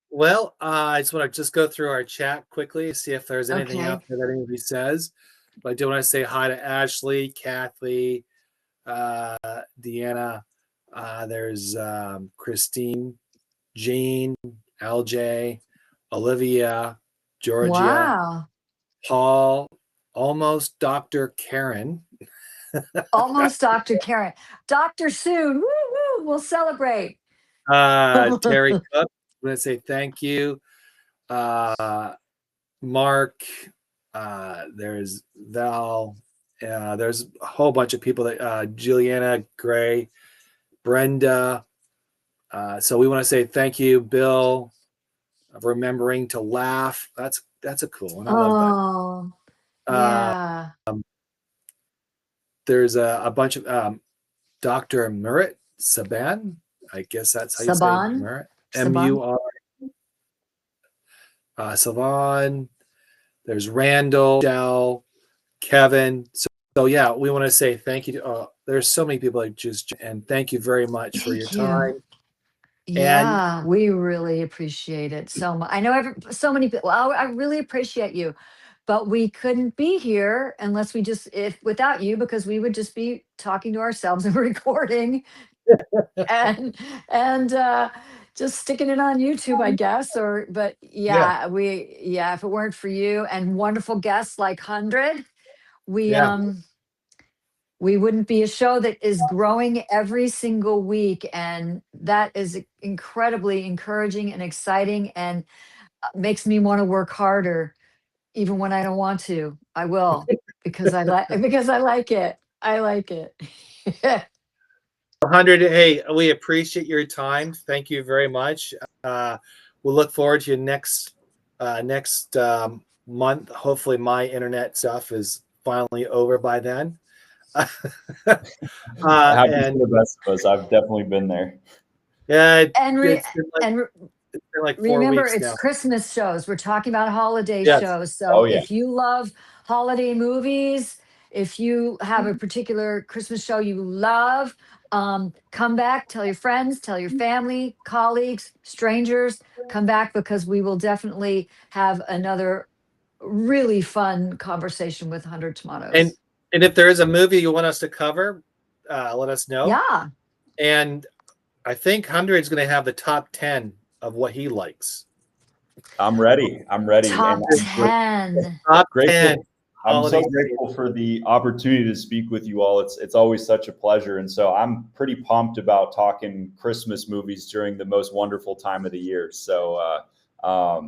B: Well, I just want to go through our chat quickly, see if there's anything
C: Okay.
B: out there that anybody says. But I do want to say hi to Ashley, Kathy, Deanna. There's Christine, Jean, LJ, Olivia, Georgia,
C: Wow.
B: Paul, almost Dr. Karen.
C: Almost Dr. Karen. Dr. Soon. Woo woo. We'll celebrate.
B: Terry Cook, I'm going to say thank you. Mark, there's Val, there's a whole bunch of people that Juliana Gray, Brenda. So we want to say thank you, Bill, of remembering to laugh. That's a cool one. I love that.
C: Oh,
B: Uh,
C: yeah.
B: there's a bunch of Dr. Murat Saban. I guess that's how you say
C: Saban.
B: Murat.
C: Saban.
B: MUR. Savan. There's Randall, Dell, Kevin. So yeah, we want to say thank you to. There's so many people that just and thank you very much for your
C: Thank you.
B: time. And
C: Yeah, we really appreciate it so much. I know so many people. Well, I really appreciate you, but we couldn't be here unless if without you, because we would just be talking to ourselves and recording and just sticking it on YouTube, I guess. But
B: yeah,
C: yeah, if it weren't for you and wonderful guests like 100, we
B: yeah,
C: we wouldn't be a show that is growing every single week. And that is incredibly encouraging and exciting and makes me want to work harder. Even when I don't want to, I will because because I like it. I like it.
B: 100. Hey, we appreciate your time. Thank you very much. We'll look forward to your next month. Hopefully, my internet stuff is finally over by then.
D: Happens
B: And
D: to the best of us. I've definitely been there.
B: yeah,
C: and
B: it's been like 4
C: remember,
B: weeks
C: it's
B: now.
C: Christmas shows. We're talking about holiday
B: Yes.
C: shows.
D: Oh,
C: So
D: yeah.
C: if you love holiday movies, if you have a particular Christmas show you love, come back, tell your friends, tell your family, colleagues, strangers, come back because we will definitely have another really fun conversation with 100
B: And
C: Tomatoes.
B: if there is a movie you want us to cover, let us know.
C: Yeah.
B: And I think 100 is going to have the top 10 of what he likes.
D: I'm ready.
C: Top
D: And
C: 10.
B: Top
D: grateful.
B: 10.
D: I'm so
B: holiday
D: grateful for the opportunity to speak with you all. It's always such a pleasure. And so I'm pretty pumped about talking Christmas movies during the most wonderful time of the year. So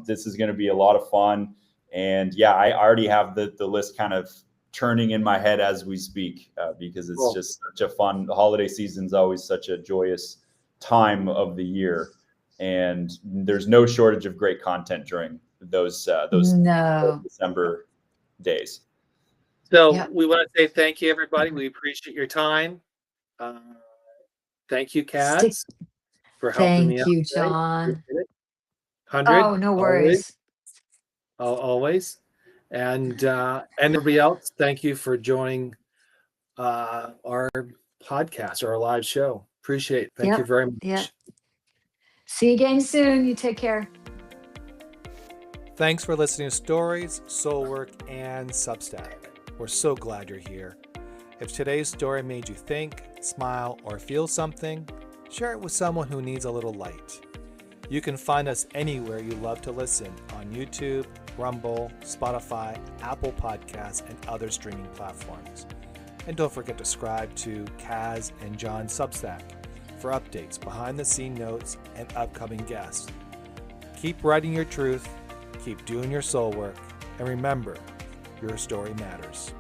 D: this is going to be a lot of fun. And yeah, I already have the list kind of turning in my head as we speak because it's
B: Cool.
D: just such a fun, the holiday season is always such a joyous time of the year. And there's no shortage of great content during those
C: No.
D: December days.
B: So
C: Yep.
B: we want to say thank you, everybody. We appreciate your time. Thank you, Kaz, for helping me
C: Thank
B: out
C: you,
B: today.
C: John.
B: 100,
C: Oh, no
B: always,
C: worries.
B: always. And everybody else, thank you for joining our podcast or our live show. Appreciate it. Thank you
C: Yep.
B: very much.
C: Yep. See you again soon. You take care.
A: Thanks for listening to Stories, Soulwork, and Substack. We're so glad you're here. If today's story made you think, smile, or feel something, share it with someone who needs a little light. You can find us anywhere you love to listen on YouTube, Rumble, Spotify, Apple Podcasts, and other streaming platforms. And don't forget to subscribe to Kaz and John's Substack for updates, behind-the-scene notes, and upcoming guests. Keep writing your truth, keep doing your soul work, and remember, your story matters.